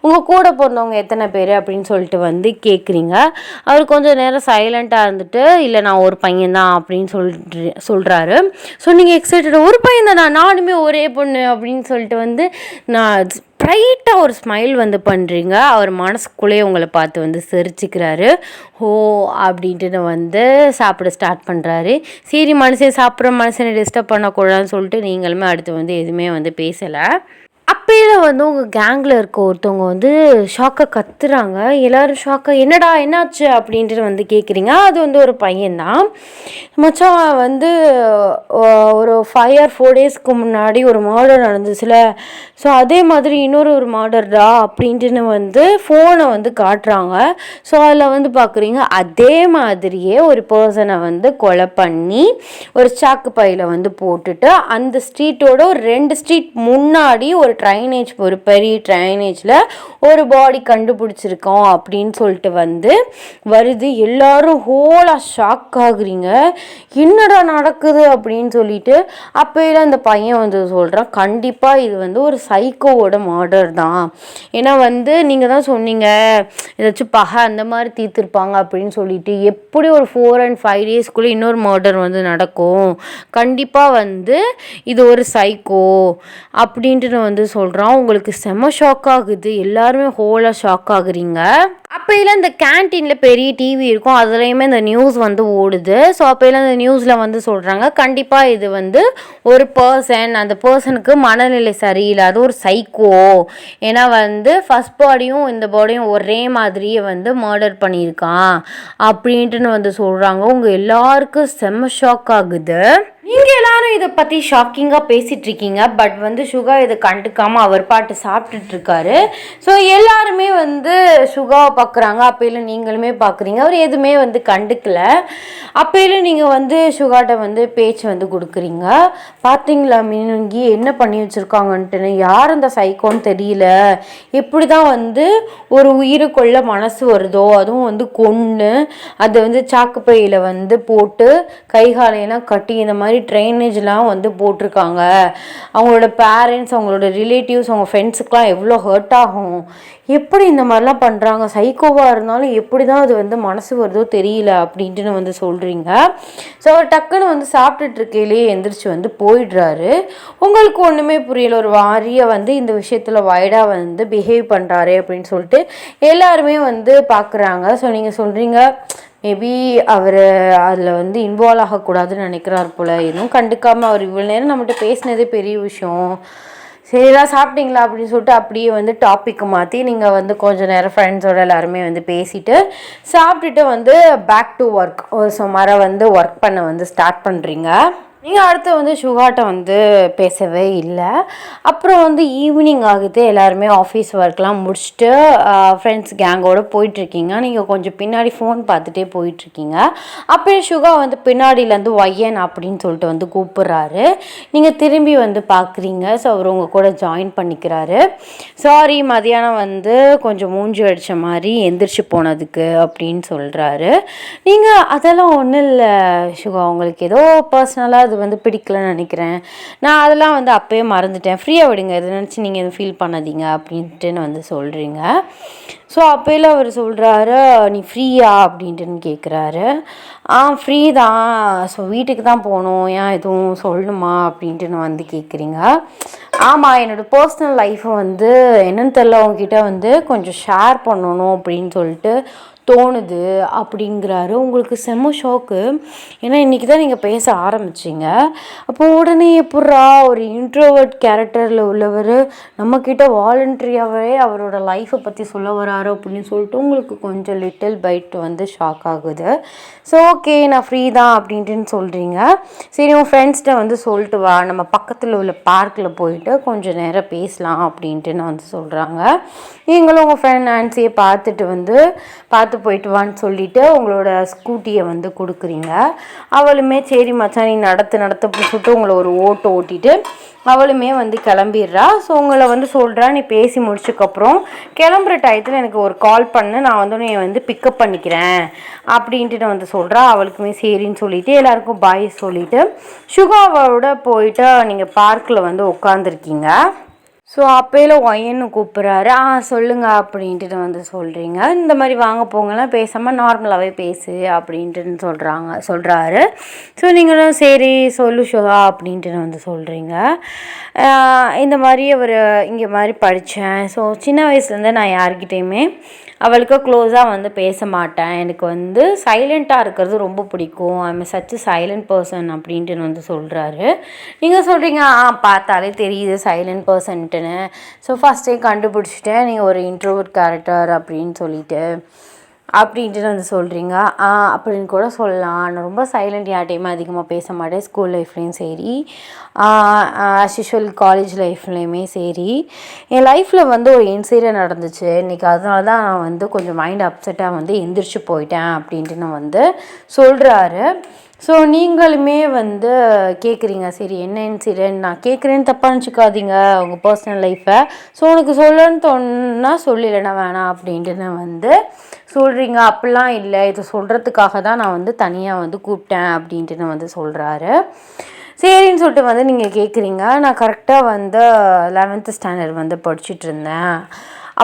உங்கள் கூட பிறந்தவங்க எத்தனை பேர் அப்படின்னு சொல்லிட்டு வந்து கேட்குறீங்க. அவர் கொஞ்சம் நேரம் சைலண்ட்டாக இருந்துட்டு இல்லை நான் ஒரு பையன்தான் அப்படின்னு சொல்கிறாரு. ஸோ நீங்கள் எக்ஸைட்டட், ஒரு பையன் தானா, நானுமே ஒரே பொண்ணு அப்படின்னு சொல்லிட்டு வந்து நான் ப்ரைட்டாக ஒரு ஸ்மைல் வந்து பண்ணுறீங்க. அவர் மனசுக்குள்ளேயே உங்களை பார்த்து வந்து சிரிச்சுக்கிறாரு. அப்படின்ட்டு வந்து சாப்பிட ஸ்டார்ட் பண்ணுறாரு. சரி மனுஷன் சாப்பிட்ற மனுஷனை டிஸ்டர்ப் பண்ணக்கூடாதுன்னு சொல்லிட்டு நீங்களுமே அடுத்து வந்து எதுவுமே வந்து பேசலை. அப்பையில் வந்து உங்கள் கேங்கில் இருக்க ஒருத்தவங்க வந்து ஷாக்காக கத்துறாங்க. எல்லோரும் ஷாக்காக என்னடா என்னாச்சு அப்படின்ட்டு வந்து கேட்குறீங்க. அது வந்து ஒரு பையன்தான். மச்சான் வந்து ஒரு 5 or 4 டேஸ்க்கு முன்னாடி ஒரு மர்டர் நடந்துச்சுல, ஸோ அதே மாதிரி ஒரு மர்டர்டா அப்படின்ட்டுன்னு வந்து ஃபோனை வந்து காட்டுறாங்க. ஸோ அதில் வந்து பார்க்குறீங்க அதே மாதிரியே ஒரு பர்சனை வந்து கொலை பண்ணி ஒரு சாக்கு பையில் வந்து போட்டுட்டு அந்த ஸ்ட்ரீட்டோட ஒரு 2 ஸ்ட்ரீட் முன்னாடி ஒரு ட்ரைனேஜ், ஒரு பெரிய ட்ரைனேஜில் ஒரு பாடி கண்டுபிடிச்சிருக்கோம் அப்படின்னு சொல்லிட்டு வந்து வருது. எல்லாரும் ஹோலாக ஷாக் ஆகுறீங்க. என்னடா நடக்குது அப்படின்னு சொல்லிட்டு அப்போயில அந்த பையன் வந்து சொல்கிறான், கண்டிப்பாக இது வந்து ஒரு சைக்கோவோட மர்டர் தான். ஏன்னா வந்து நீங்கள் தான் சொன்னீங்க ஏதாச்சும் பகை அந்த மாதிரி தீர்த்துருப்பாங்க அப்படின்னு சொல்லிட்டு எப்படி ஒரு 4 and 5 டேஸ்க்குள்ளே இன்னொரு மர்டர் வந்து நடக்கும். கண்டிப்பாக வந்து இது ஒரு சைக்கோ அப்படின்ட்டு வந்து சொல்கிறான். உங்களுக்கு செம ஷாக் ஆகுது. எல்லாருமே ஹோலாக ஷாக் ஆகுறீங்க. அப்போயில இந்த கேன்டீனில் பெரிய டிவி இருக்கும், அதுலேயுமே இந்த நியூஸ் வந்து ஓடுது. ஸோ அப்போயில இந்த நியூஸில் வந்து சொல்கிறாங்க, கண்டிப்பாக இது வந்து ஒரு பர்சன், அந்த பர்சனுக்கு மனநிலை சரியில்லை, அது ஒரு சைக்கோ. ஏன்னா வந்து ஃபஸ்ட் பாடியும் இந்த பாடியும் ஒரே மாதிரியே வந்து மர்டர் பண்ணியிருக்கான் அப்படின்ட்டுன்னு வந்து சொல்கிறாங்க. உங்கள் எல்லாருக்கும் செம்ம ஷாக் ஆகுது. நீங்கள் எல்லாரும் இதை பற்றி ஷாக்கிங்காக பேசிகிட்ருக்கீங்க. பட் வந்து சுகா இதை கண்டுக்காமல் அவர் பாட்டு சாப்பிட்டுட்ருக்காரு. ஸோ எல்லாருமே வந்து சுகாவை பார்க்குறாங்க. அப்போயில நீங்களுமே பார்க்குறீங்க. அவர் எதுவுமே வந்து கண்டுக்கலை. அப்போயில நீங்கள் வந்து சுகாட்ட வந்து பேச்சு வந்து கொடுக்குறீங்க. பார்த்தீங்களா மீனுங்கி என்ன பண்ணி வச்சுருக்காங்கன்ட்டுன்னு, யார் அந்த சைக்கோன்னு தெரியல, எப்படி தான் வந்து ஒரு உயிரை கொள்ள மனசு வருதோ, அதுவும் வந்து கொன்று அதை வந்து சாக்குப்பையில் வந்து போட்டு கைகாலையெல்லாம் கட்டி இந்த மாதிரி ட்ரைனேஜ்லாம் வந்து போட்டிருக்காங்க. அவங்களோட பேரண்ட்ஸ், அவங்களோட ரிலேட்டிவ்ஸ், அவங்க ஃப்ரெண்ட்ஸுக்கெலாம் எவ்வளோ ஹர்ட் ஆகும். எப்படி இந்த மாதிரிலாம் பண்ணுறாங்க, சைக்கோவாக இருந்தாலும் எப்படி தான் அது வந்து மனசு வருதோ தெரியல அப்படின்ட்டுன்னு வந்து சொல்கிறீங்க. ஸோ அவர் டக்குன்னு வந்து சாப்பிட்டுட்ருக்கையிலே எந்திரிச்சு வந்து போயிடுறாரு. உங்களுக்கு ஒன்றுமே புரியல, ஒரு வாரியை வந்து இந்த விஷயத்தில் வைடாக வந்து பிஹேவ் பண்ணுறாரு அப்படின்னு சொல்லிட்டு எல்லாருமே வந்து பார்க்குறாங்க. ஸோ நீங்கள் சொல்கிறீங்க மேபி அவர் அதில் வந்து இன்வால்வ் ஆகக்கூடாதுன்னு நினைக்கிறார் போல். எதுவும் கண்டுக்காமல் அவர் இவ்வளோ நேரம் நம்மகிட்ட பேசினதே பெரிய விஷயம். சரிதான் சாப்பிட்டீங்களா அப்படின்னு சொல்லிட்டு அப்படியே வந்து டாப்பிக்கு மாற்றி நீங்கள் வந்து கொஞ்சம் நேரம் ஃப்ரெண்ட்ஸோடு எல்லாருமே வந்து பேசிவிட்டு சாப்பிட்டுட்டு வந்து பேக் டு ஒர்க் ஒரு சுமாரை வந்து ஒர்க் பண்ண வந்து ஸ்டார்ட் பண்ணுறீங்க. நீங்கள் அடுத்து வந்து சுகாட்ட வந்து பேசவே இல்லை. அப்புறம் வந்து ஈவினிங் ஆகுது. எல்லாருமே ஆஃபீஸ் ஒர்க்லாம் முடிச்சுட்டு ஃப்ரெண்ட்ஸ் கேங்கோடு போயிட்டுருக்கீங்க. நீங்கள் கொஞ்சம் பின்னாடி ஃபோன் பார்த்துட்டே போயிட்டுருக்கீங்க. அப்படியே சுகா வந்து பின்னாடியிலேருந்து ஒய்யன் அப்படின்னு சொல்லிட்டு வந்து கூப்பிட்றாரு. நீங்கள் திரும்பி வந்து பார்க்குறீங்க. ஸோ அவர் உங்கள் கூட ஜாயின் பண்ணிக்கிறாரு. சாரி மதியானம் வந்து கொஞ்சம் மூஞ்சி அடித்த மாதிரி எந்திரிச்சு போனதுக்கு அப்படின்னு சொல்கிறாரு. நீங்கள் அதெல்லாம் ஒன்றும் இல்லை சுகா, உங்களுக்கு ஏதோ பர்சனலாக அது வந்து பிடிக்கலன்னு நினைக்கிறேன், நான் அதெல்லாம் வந்து அப்போயே மறந்துட்டேன், ஃப்ரீயாக விடுங்க, இதை நினச்சி நீங்கள் எதுவும் ஃபீல் பண்ணாதீங்க அப்படின்ட்டுன்னு வந்து சொல்கிறீங்க. ஸோ அப்போயில அவர் சொல்கிறாரு, நீ ஃப்ரீயா அப்படின்ட்டுன்னு கேட்குறாரு. ஃப்ரீ தான், ஸோ வீட்டுக்கு தான் போகணும், ஏன் எதுவும் சொல்லணுமா அப்படின்ட்டுன்னு வந்து கேட்குறீங்க. ஆமாம், என்னோடய பர்சனல் லைஃப்பை வந்து என்னன்னு தெரில உங்ககிட்ட வந்து கொஞ்சம் ஷேர் பண்ணணும் அப்படின்னு சொல்லிட்டு தோணுது அப்படிங்கிறாரு. உங்களுக்கு செம்ம ஷோக்கு. ஏன்னா இன்றைக்கி தான் நீங்கள் பேச ஆரம்பிச்சிங்க. அப்போது உடனே எப்பட்றா ஒரு இன்ட்ரோவர்ட் கேரக்டரில் உள்ளவர் நம்மக்கிட்ட வாலண்ட்ரியாகவே அவரோட லைஃப்பை பற்றி சொல்ல வராரு அப்படின்னு சொல்லிட்டு உங்களுக்கு கொஞ்சம் லிட்டில் பைட் வந்து ஷாக் ஆகுது. ஸோ ஓகே நான் ஃப்ரீ தான் அப்படின்ட்டுன்னு சொல்கிறீங்க. சரி உன் ஃப்ரெண்ட்ஸ்கிட்ட வந்து சொல்லிட்டு வா, நம்ம பக்கத்தில் உள்ள பார்க்கில் போயிட்டு கொஞ்சம் நேரம் பேசலாம் அப்படின்ட்டுன்னு வந்து சொல்கிறாங்க. நீங்களும் உங்கள் ஃப்ரெண்ட் நான்சியை பார்த்து போயிட்டு வான்னு சொல்லிவிட்டு உங்களோட ஸ்கூட்டியை வந்து கொடுக்குறீங்க. அவளுமே சரி மச்சான் நீ நடத்த சொல்லிட்டு உங்களை ஒரு ஓட்டிட்டு அவளுமே வந்து கிளம்பிடுறா. ஸோ உங்களை வந்து சொல்கிறா, நீ பேசி முடிச்சதுக்கப்புறம் கிளம்புற டயத்தில் எனக்கு ஒரு கால் பண்ணு, நான் வந்து நீ வந்து பிக்கப் பண்ணிக்கிறேன் அப்படின்ட்டு நான் வந்து சொல்கிறா. அவளுக்குமே சரின்னு சொல்லிவிட்டு எல்லாருக்கும் பாய் சொல்லிவிட்டு சுகாவோட போயிட்டு நீங்கள் பார்க்கில் வந்து உட்காந்துருக்கீங்க. ஸோ அப்போயில ஒயன்னு கூப்பிட்றாரு. சொல்லுங்க அப்படின்ட்டு வந்து சொல்கிறீங்க. இந்த மாதிரி வாங்க போங்கலாம் பேசாமல் நார்மலாகவே பேசு அப்படின்ட்டு சொல்கிறாரு. ஸோ நீங்களும் சரி சொல்லு சுகா அப்படின்ட்டு வந்து சொல்கிறீங்க. இந்த மாதிரி இங்கே மாதிரி படித்தேன். ஸோ சின்ன வயசுலேருந்து நான் யார்கிட்டையுமே அவளுக்கு க்ளோஸாக வந்து பேச மாட்டேன், எனக்கு வந்து சைலண்ட்டாக இருக்கிறது ரொம்ப பிடிக்கும், ஐம் சச் சைலண்ட் பர்சன் அப்படின்ட்டு வந்து சொல்கிறாரு. நீங்கள் சொல்கிறீங்க பார்த்தாலே தெரியுது சைலண்ட் பர்சன்ட்டுன்னு. ஸோ ஃபஸ்ட்டே கண்டுபிடிச்சிட்டேன் நீங்கள் ஒரு இன்ட்ரோவர்ட் கேரக்டர் அப்படின்னு சொல்லிட்டு அப்படின்ட்டு வந்து சொல்கிறீங்க. அப்படின்னு கூட சொல்லலாம். நான் ரொம்ப சைலண்ட், யார்ட்டையுமே அதிகமாக பேச மாட்டேன், ஸ்கூல் லைஃப்லேயும் சரி, ஆஸ் யூஷுவல் காலேஜ் லைஃப்லேயுமே சரி. என் லைஃப்பில் வந்து ஒரு இன்சிடென்ட் நடந்துச்சு இன்றைக்கி, அதனால தான் நான் வந்து கொஞ்சம் மைண்ட் அப்செட்டாக வந்து எந்திரிச்சு போயிட்டேன் அப்படின்ட்டு நான் வந்து சொல்கிறாரு. ஸோ நீங்களுமே வந்து கேட்குறீங்க, சரி என்ன இன்சிடென்ட், நான் கேட்குறேன்னு தப்பாக நினச்சிக்காதீங்க உங்கள் பர்சனல் லைஃப்பை. ஸோ உனக்கு சொல்லணும்னு தோணுன்னா சொல்லிடனா வேணாம் அப்படின்ட்டு நான் வந்து சொல்கிறீங்க. அப்படிலாம் இல்லை, இதை சொல்கிறதுக்காக தான் நான் வந்து தனியாக வந்து கூப்பிட்டேன் அப்படின்ட்டு நான் வந்து சொல்கிறாரு. சரின்னு சொல்லிட்டு வந்து நீங்கள் கேட்குறீங்க. நான் கரெக்டாக வந்து 11th ஸ்டாண்டர்ட் வந்து படிச்சுட்டு இருந்தேன்.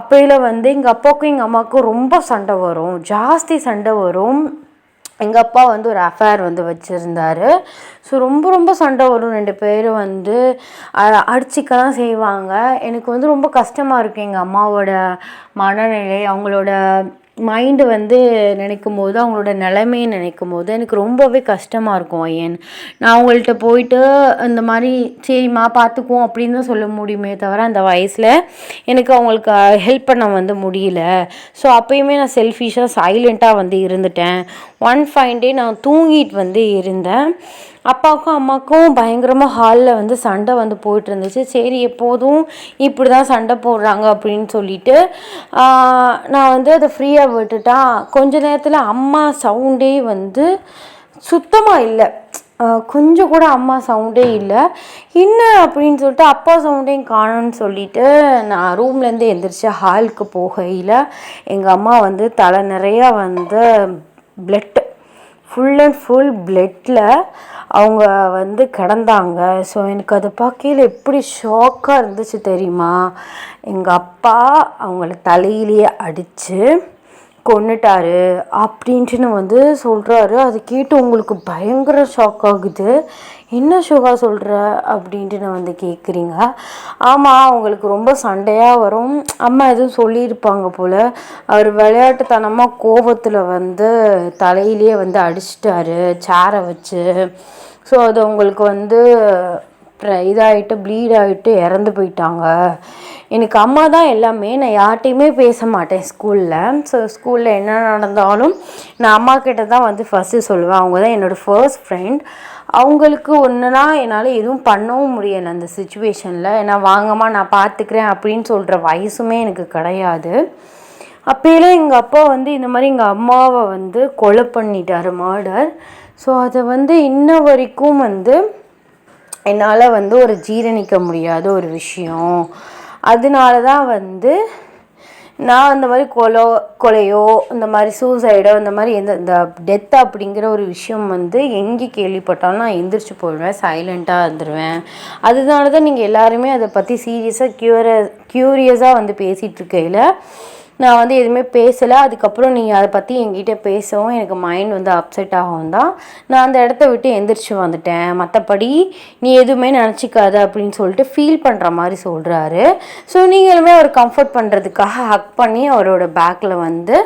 அப்போயில் வந்து எங்கள் அப்பாவுக்கும் எங்கள் அம்மாவுக்கும் ரொம்ப சண்டை வரும், ஜாஸ்தி சண்டை வரும். எங்கள் அப்பா வந்து ஒரு அஃபேர் வந்து வச்சுருந்தாரு. ஸோ ரொம்ப ரொம்ப சண்டை வரும், 2 பேரும் வந்து அடிச்சிக்கலாம் செய்வாங்க. எனக்கு வந்து ரொம்ப கஷ்டமாக இருக்கும் எங்கள் அம்மாவோட மனநிலை, அவங்களோட மைண்டு வந்து நினைக்கும் போது, அவங்களோட நிலைமையை நினைக்கும் போது எனக்கு ரொம்பவே கஷ்டமாக இருக்கும். நான் அவங்கள்ட்ட போயிட்டு இந்த மாதிரி சரிம்மா பார்த்துக்குவோம் அப்படின்னு தான் சொல்ல முடியுமே தவிர, அந்த வயசில் எனக்கு அவங்களுக்கு ஹெல்ப் பண்ண வந்து முடியல. ஸோ அப்போயுமே நான் செல்ஃபிஷாக சைலண்ட்டாக வந்து இருந்துட்டேன். ஒன் ஃபைன் டே நான் தூங்கிட்டு வந்து இருந்தேன். அப்பாவுக்கும் அம்மாவுக்கும் பயங்கரமாக ஹாலில் வந்து சண்டை வந்து போயிட்டு இருந்துச்சு. சரி எப்போதும் இப்படி தான் சண்டை போடுறாங்க அப்படின்னு சொல்லிட்டு நான் வந்து அதை ஃப்ரீயாக விட்டுட்டேன். கொஞ்ச நேரத்தில் அம்மா சவுண்டே வந்து சுத்தமாக இல்லை, கொஞ்சம் கூட அம்மா சவுண்டே இல்லை. என்ன அப்படின்னு சொல்லிட்டு அப்பா சவுண்டையும் காணோன்னு சொல்லிட்டு நான் ரூம்லேருந்து எந்திரிச்சு ஹாலுக்கு போகையில் எங்கள் அம்மா வந்து தலை நிறையா வந்து பிளட், ஃபுல் அண்ட் ஃபுல் பிளட்டில் அவங்க வந்து கிடந்தாங்க. ஸோ எனக்கு அதை பார்க்கையில் எப்படி ஷாக்காக இருந்துச்சு தெரியுமா. எங்கள் அப்பா அவங்கள தலையிலேயே அடித்து கொன்னுட்டாரு அப்படின்ட்டுன்னு வந்து சொல்கிறாரு. அது கேட்டு உங்களுக்கு பயங்கர ஷாக் ஆகுது. என்ன ஷோகா சொல்கிற அப்படின்ட்டு நான் வந்து கேட்குறீங்க. ஆமாம், அவங்களுக்கு ரொம்ப சண்டையாக வரும், அம்மா எதுவும் சொல்லியிருப்பாங்க போல். அவர் விளையாட்டுத்தனமாக கோபத்தில் வந்து தலையிலேயே வந்து அடிச்சிட்டாரு சேரை வச்சு. ஸோ அது அவங்களுக்கு வந்து இதாகிட்டு ப்ளீட் ஆகிட்டு இறந்து போயிட்டாங்க. எனக்கு அம்மா தான் எல்லாமே, நான் யார்கிட்டையுமே பேச மாட்டேன் ஸ்கூலில். ஸோ ஸ்கூலில் என்ன நடந்தாலும் நான் அம்மா கிட்ட தான் வந்து ஃபஸ்ட்டு சொல்லுவேன். அவங்க தான் என்னோடய ஃபர்ஸ்ட் ஃப்ரெண்ட். அவங்களுக்கு ஒன்றுனா என்னால் எதுவும் பண்ணவும் முடியலை அந்த சுச்சுவேஷனில். ஏன்னா வாங்கம்மா நான் பார்த்துக்கிறேன் அப்படின்னு சொல்கிற வயசுமே எனக்கு கிடையாது. அப்போயில எங்கள் அப்பா வந்து இந்த மாதிரி எங்கள் அம்மாவை வந்து கொலை பண்ணிட்டார், மர்டர். ஸோ அதை வந்து இன்ன வரைக்கும் வந்து என்னால் வந்து ஒரு ஜீரணிக்க முடியாத ஒரு விஷயம். அதனால தான் வந்து நான் இந்த மாதிரி கொலையோ இந்த மாதிரி சூசைடோ இந்த மாதிரி இந்த டெத் அப்படிங்கிற ஒரு விஷயம் வந்து எங்கே கேள்விப்பட்டாலும் நான் எந்திரிச்சு போயிடுவேன், சைலண்ட்டாக இருந்துருவேன். அதனால தான் நீங்கள் எல்லாருமே அதை பற்றி சீரியஸாக க்யூரியஸாக வந்து பேசிகிட்டு இருக்கையில் நான் வந்து எதுவுமே பேசலை. அதுக்கப்புறம் நீங்கள் அதை பற்றி என்கிட்ட பேசவும் எனக்கு மைண்ட் வந்து அப்செட் ஆகும் தான் நான் அந்த இடத்த விட்டு எந்திரிச்சு வந்துட்டேன். மற்றபடி நீ எதுவுமே நினச்சிக்காத அப்படின்னு சொல்லிட்டு ஃபீல் பண்ணுற மாதிரி சொல்கிறாரு. ஸோ நீங்களுமே அவர் கம்ஃபர்ட் பண்ணுறதுக்காக ஹக் பண்ணி அவரோட பேக்கில் வந்து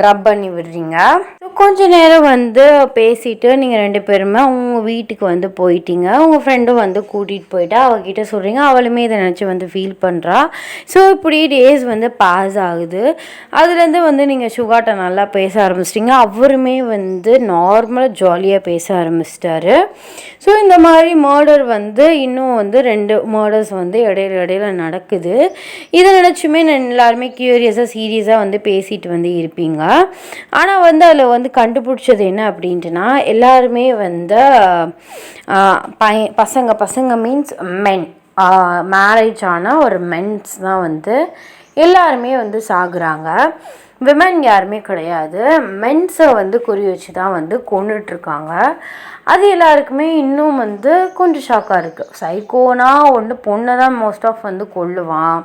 ரப் பண்ணி விடுறீங்க. ஸோ கொஞ்சம் நேரம் வந்து பேசிவிட்டு நீங்கள் 2 பேருமே அவங்க வீட்டுக்கு வந்து போயிட்டீங்க. உங்கள் ஃப்ரெண்டும் வந்து கூட்டிகிட்டு போயிட்டா அவகிட்ட சொல்கிறீங்க. அவளுமே இதை நினச்சி வந்து ஃபீல் பண்ணுறா. ஸோ இப்படி டேஸ் வந்து பாஸ் ஆகுது. அதுலேருந்து வந்து நீங்கள் சுகாட்ட நல்லா பேச ஆரம்பிச்சிட்டிங்க. அவருமே வந்து நார்மலாக ஜாலியாக பேச ஆரம்பிச்சிட்டாரு. ஸோ இந்த மாதிரி மர்டர் வந்து இன்னும் வந்து 2 மர்டர்ஸ் வந்து இடையில நடக்குது. இதை நினச்சுமே எல்லாருமே க்யூரியஸாக சீரியஸாக வந்து பேசிட்டு வந்து இருப்பீங்க. ஆனால் வந்து அதில் வந்து கண்டுபிடிச்சது என்ன அப்படின்ட்டுனா, எல்லாருமே வந்து பசங்க மீன்ஸ் மென், மேரேஜ் ஆனால் ஒரு மென்ஸ் தான் வந்து எல்லாருமே வந்து சாகுறாங்க. விமன் யாருமே கிடையாது, மென்ஸை வந்து குறி வச்சு தான் வந்து கொண்டுட்ருக்காங்க. அது எல்லாருக்குமே இன்னும் வந்து கொஞ்சம் ஷாக்காக இருக்குது. சைக்கோனா ஒன்று பொண்ணை தான் மோஸ்ட் ஆஃப் வந்து கொல்லுவான்,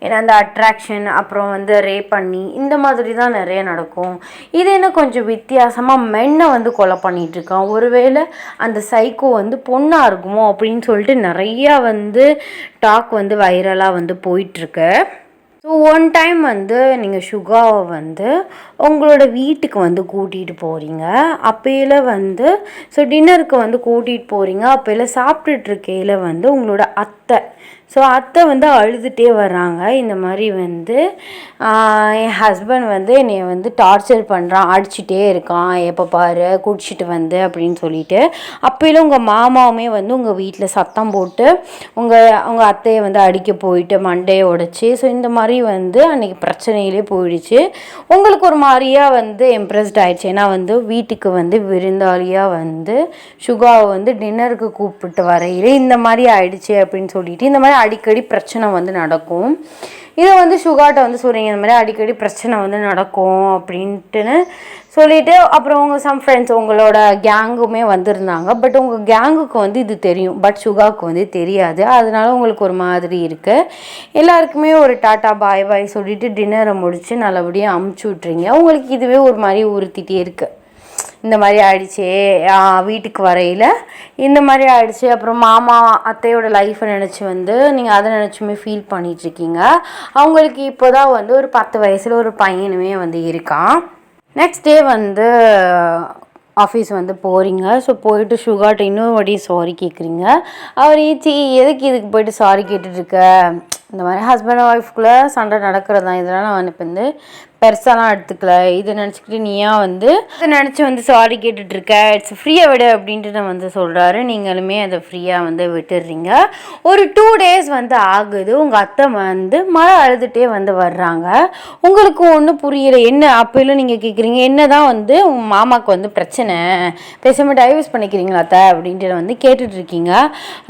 ஏன்னா அந்த அட்ராக்ஷன், அப்புறம் வந்து ரேப் பண்ணி இந்த மாதிரி தான் நிறைய நடக்கும். இது என்ன கொஞ்சம் வித்தியாசமாக மென்னை வந்து கொலை பண்ணிகிட்ருக்கான். ஒருவேளை அந்த சைக்கோ வந்து பொண்ணாக இருக்குமோ அப்படின்னு சொல்லிட்டு நிறையா வந்து டாக் வந்து வைரலாக வந்து போயிட்டுருக்கு. ஸோ ஒன் டைம் வந்து நீங்கள் சுகாவை வந்து உங்களோட வீட்டுக்கு வந்து கூட்டிகிட்டு போகிறீங்க. அப்போயில வந்து ஸோ டின்னருக்கு வந்து கூட்டிகிட்டு போகிறீங்க. அப்போயில சாப்பிட்டுட்ருக்கையில் வந்து உங்களோட அத்தை அத்தை வந்து அழுதுகிட்டே வர்றாங்க. இந்த மாதிரி வந்து என் ஹஸ்பண்ட் வந்து என்னை வந்து டார்ச்சர் பண்ணுறான், அடிச்சுட்டே இருக்கான், எப்போ பாரு குடிச்சிட்டு வந்து அப்படின்னு சொல்லிட்டு. அப்போயில உங்கள் மாமாவுமே வந்து உங்கள் வீட்டில் சத்தம் போட்டு உங்கள் அத்தையை வந்து அடிக்க போயிட்டு மண்டையை உடைச்சி இந்த மாதிரி வந்து அன்றைக்கி பிரச்சனையிலே போயிடுச்சு. உங்களுக்கு ஒரு மாதிரியாக வந்து இம்ப்ரெஸ்ட் ஆகிடுச்சு. ஏன்னா வந்து வீட்டுக்கு வந்து விருந்தாளியாக வந்து சுகாவை வந்து டின்னருக்கு கூப்பிட்டு வரையில் இந்த மாதிரி ஆயிடுச்சு அப்படின்னு சொல்லிட்டு இந்த மாதிரி அடிக்கடி பிரச்சனை வந்து நடக்கும். இதை வந்து சுகாட்ட வந்து சொல்கிறீங்க, இந்த மாதிரி அடிக்கடி பிரச்சனை வந்து நடக்கும் அப்படின்ட்டுன்னு சொல்லிவிட்டு அப்புறம் சம் ஃப்ரெண்ட்ஸ் உங்களோட கேங்குமே வந்திருந்தாங்க. பட் உங்கள் கேங்குக்கு வந்து இது தெரியும், பட் சுகாவுக்கு வந்து தெரியாது. அதனால உங்களுக்கு ஒரு மாதிரி இருக்குது. எல்லாருக்குமே ஒரு டாட்டா பாய் பாய் சொல்லிவிட்டு டின்னரை முடித்து நல்லபடியாக அமுச்சு விட்றீங்க. உங்களுக்கு இதுவே ஒரு மாதிரி உறுத்திட்டே இருக்குது. இந்த மாதிரி ஆயிடுச்சு வீட்டுக்கு வரையில், இந்த மாதிரி ஆயிடுச்சு. அப்புறம் மாமா அத்தையோட லைஃப்பை நினச்சி வந்து நீங்கள் அதை நினச்சுமே ஃபீல் பண்ணிகிட்ருக்கீங்க. அவங்களுக்கு இப்போ தான் வந்து ஒரு 10 வயசில் ஒரு பையனுமே வந்து இருக்கான். நெக்ஸ்ட் டே வந்து ஆஃபீஸ் வந்து போகிறீங்க. ஸோ போயிட்டு சுகாட்ட இன்னொரு வாட்டி சாரி கேட்குறீங்க. அவர் எதுக்கு இதுக்கு போயிட்டு சாரி கேட்டுட்ருக்க, இந்த மாதிரி ஹஸ்பண்ட் ஒய்ஃப்குள்ளே சண்டை நடக்கிறது தான், இதெல்லாம் நான் இப்போ வந்து பெருசாலாம் எடுத்துக்கல, இதை நினச்சிக்கிட்டு நீயா வந்து இதை நினச்சி வந்து சாரி கேட்டுட்ருக்க, இட்ஸ் ஃப்ரீயாக விடு அப்படின்ட்டு நான் வந்து சொல்கிறாரு. நீங்களுமே அதை ஃப்ரீயாக வந்து விட்டுடுறீங்க. ஒரு 2 days வந்து ஆகுது. உங்கள் அத்தை வந்து மழை அழுதுகிட்டே வந்து வர்றாங்க. உங்களுக்கு ஒன்றும் புரியலை. என்ன அப்போயிலும் நீங்கள் கேட்குறீங்க, என்ன தான் வந்து உங்கள் மாமாவுக்கு வந்து பிரச்சனை, பேசாமல் டைவர்ஸ் பண்ணிக்கிறீங்களா அத்தை அப்படின்ட்டு வந்து கேட்டுட்ருக்கீங்க.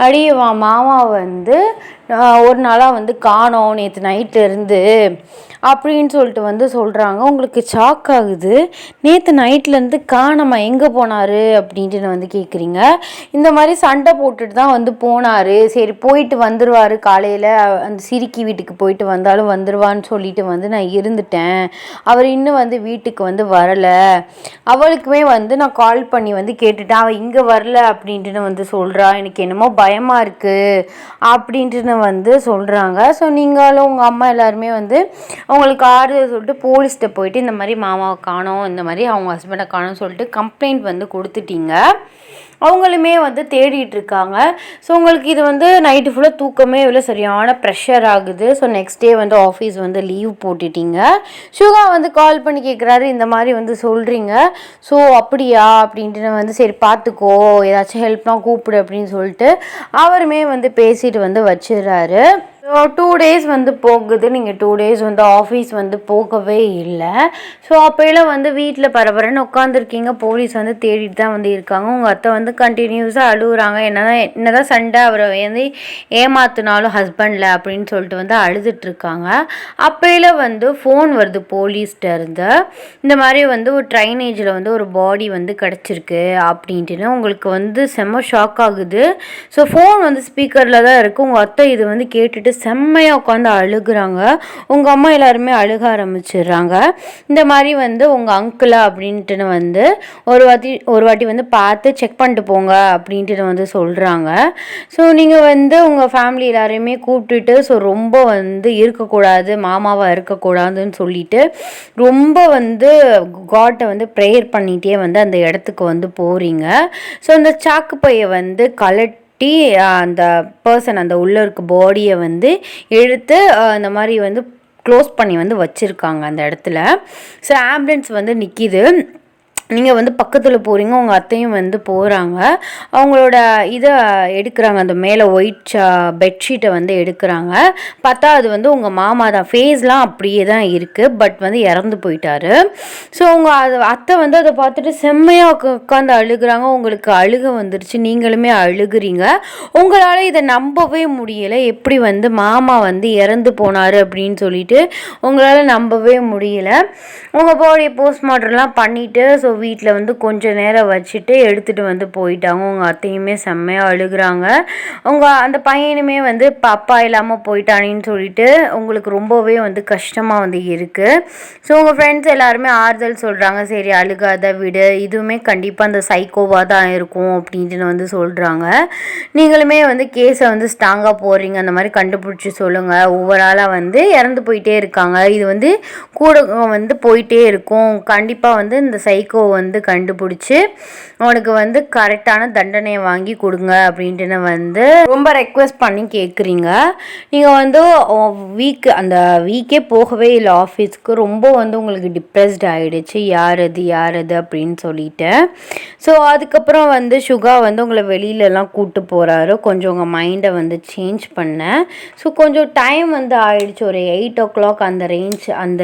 அடி மாமா வந்து ஒரு நாளாக வந்து காணோம் நேற்று நைட்லேருந்து அப்படின்னு சொல்லிட்டு வந்து சொல்கிறாங்க. உங்களுக்கு ஷாக் ஆகுது. நேற்று நைட்லேருந்து காணாம எங்கே போனார் அப்படின்ட்டு வந்து கேட்குறீங்க. இந்த மாதிரி சண்டை போட்டுட்டு தான் வந்து போனார், சரி போயிட்டு வந்துடுவார், காலையில் அந்த சிரிக்கி வீட்டுக்கு போயிட்டு வந்தாலும் வந்துடுவான்னு சொல்லிட்டு வந்து நான் இருந்துட்டேன், அவர் இன்னும் வந்து வீட்டுக்கு வந்து வரலை. அவளுக்குமே வந்து நான் கால் பண்ணி வந்து கேட்டுட்டேன், அவள் இங்கே வரல அப்படின்ட்டு வந்து சொல்கிறா, எனக்கு என்னமோ பயமாக இருக்குது அப்படின்ட்டு வந்து சொல்கிறாங்க. ஸோ நீங்களும் உங்கள் அம்மா எல்லாருமே வந்து அவங்களுக்கு ஆறுதல் சொல்லிட்டு போலீஸ்கிட்ட போயிட்டு இந்த மாதிரி மாமாவை காணோம், இந்த மாதிரி அவங்க ஹஸ்பண்டை காணோம்னு சொல்லிட்டு கம்ப்ளைண்ட் வந்து கொடுத்துட்டீங்க. அவங்களுமே வந்து தேடிட்டுருக்காங்க. ஸோ உங்களுக்கு இது வந்து நைட்டு ஃபுல்லாக தூக்கமே இவ்வளோ சரியான ப்ரெஷர் ஆகுது. ஸோ நெக்ஸ்ட் டே வந்து ஆஃபீஸ் வந்து லீவ் போட்டுட்டீங்க. சுகா வந்து கால் பண்ணி கேட்குறாரு, இந்த மாதிரி வந்து சொல்கிறீங்க, ஸோ அப்படியா அப்படின்ட்டு வந்து சரி பார்த்துக்கோ, ஏதாச்சும் ஹெல்ப்லாம் கூப்பிடு அப்படின்னு சொல்லிட்டு அவருமே வந்து பேசிட்டு வந்து வச்சிடுறாரு. ஸோ 2 days வந்து போகுது. நீங்கள் 2 days வந்து ஆஃபீஸ் வந்து போகவே இல்லை. ஸோ அப்போயெல்லாம் வந்து வீட்டில் பரபரன்னு உட்காந்துருக்கீங்க. போலீஸ் வந்து தேடிட்டு தான் வந்து இருக்காங்க. உங்கள் அத்தை வந்து கண்டினியூஸாக அழுகுறாங்க. என்னதான் சண்டை, அவரை வந்து ஏமாத்தினாலும் ஹஸ்பண்டில் அப்படின்னு சொல்லிட்டு வந்து அழுதுட்ருக்காங்க. அப்போயெல்லாம் வந்து ஃபோன் வருது போலீஸ்கிட்ட இருந்து, இந்த மாதிரி வந்து ஒரு ட்ரைனேஜில் வந்து ஒரு பாடி வந்து கிடச்சிருக்கு அப்படின்ட்டுன்னு. உங்களுக்கு வந்து செம்ம ஷாக் ஆகுது. ஸோ ஃபோன் வந்து ஸ்பீக்கரில் தான் இருக்குது. உங்கள் அத்தை இது வந்து கேட்டுட்டு செம்மையாக உட்காந்து அழுகுறாங்க. உங்கள் அம்மா எல்லாருமே அழுக ஆரம்பிச்சிடுறாங்க. இந்த மாதிரி வந்து உங்கள் அங்கிளா அப்படின்ட்டு வந்து ஒரு வாட்டி வந்து பார்த்து செக் பண்ணிட்டு போங்க அப்படின்ட்டு வந்து சொல்கிறாங்க. ஸோ நீங்கள் வந்து உங்கள் ஃபேமிலி எல்லாரையுமே கூப்பிட்டுட்டு ஸோ ரொம்ப வந்து இருக்கக்கூடாது, மாமாவாக இருக்கக்கூடாதுன்னு சொல்லிட்டு ரொம்ப வந்து காட்டை வந்து ப்ரேயர் பண்ணிகிட்டே வந்து அந்த இடத்துக்கு வந்து போகிறீங்க. ஸோ அந்த சாக்கு பையை வந்து அந்த பர்சன் அந்த உள்ளே இருக்க பாடியை வந்து எடுத்து இந்த மாதிரி வந்து க்ளோஸ் பண்ணி வந்து வச்சுருக்காங்க அந்த இடத்துல. ஸோ ஆம்புலன்ஸ் வந்து நிற்கிது. நீங்கள் வந்து பக்கத்தில் போகிறீங்க, உங்கள் அத்தையும் வந்து போகிறாங்க. அவங்களோட இதை எடுக்கிறாங்க, அந்த மேலே ஒயிட் பெட்ஷீட்டை வந்து எடுக்கிறாங்க. பார்த்தா அது வந்து உங்கள் மாமா தான். ஃபேஸ்லாம் அப்படியே தான் இருக்குது, பட் வந்து இறந்து போயிட்டாரு. ஸோ உங்கள் அத்தை வந்து அதை பார்த்துட்டு செம்மையாக உட்காந்து அழுகுறாங்க. உங்களுக்கு அழுக வந்துருச்சு, நீங்களுமே அழுகுறீங்க. உங்களால் இதை நம்பவே முடியலை. எப்படி வந்து மாமா வந்து இறந்து போனார் அப்படின்னு சொல்லிட்டு உங்களால் நம்பவே முடியல. உங்கள் பாடியை போஸ்ட்மார்ட்டம்லாம் பண்ணிவிட்டு ஸோ வீட்டில் வந்து கொஞ்சம் நேரம் வச்சுட்டு எடுத்துகிட்டு வந்து போயிட்டாங்க. உங்கள் அத்தையுமே செம்மையாக அழுகுறாங்க. அந்த பையனுமே வந்து இப்போ அப்பா இல்லாமல் போயிட்டானேன்னு சொல்லிட்டு உங்களுக்கு ரொம்பவே வந்து கஷ்டமாக வந்து இருக்குது. ஸோ உங்கள் ஃப்ரெண்ட்ஸ் எல்லாருமே ஆறுதல் சொல்கிறாங்க, சரி அழுகாத விடு, இதுவுமே கண்டிப்பாக அந்த சைக்கோவாக தான் இருக்கும் அப்படின்ட்டு வந்து சொல்கிறாங்க. நீங்களுமே வந்து கேஸை வந்து ஸ்ட்ராங்காக போடுறீங்க, அந்த மாதிரி கண்டுபிடிச்சி சொல்லுங்கள். ஒவ்வொரு ஆளாக வந்து இறந்து போயிட்டே இருக்காங்க, இது வந்து கூட வந்து போயிட்டே இருக்கும். கண்டிப்பாக வந்து இந்த சைக்கோ வந்து கண்டுபிடிச்சி அவனுக்கு வந்து கரெக்டான தண்டனையை வாங்கி கொடுங்க அப்படின்ட்டு வந்து ரொம்ப ரெக்வெஸ்ட் பண்ணி கேட்குறீங்க. நீங்கள் வந்து அந்த வீக்கே போகவே இல்லை ஆஃபீஸ்க்கு. ரொம்ப வந்து உங்களுக்கு டிப்ரெஸ்ட் ஆகிடுச்சு, யார் அது அப்படின்னு சொல்லிட்டு. ஸோ அதுக்கப்புறம் வந்து சுகா வந்து உங்களை வெளியிலலாம் கூப்பிட்டு போகிறாரு, கொஞ்சம் உங்கள் மைண்டை வந்து சேஞ்ச் பண்ண. ஸோ கொஞ்சம் டைம் வந்து ஆகிடுச்சு, ஒரு 8 o'clock அந்த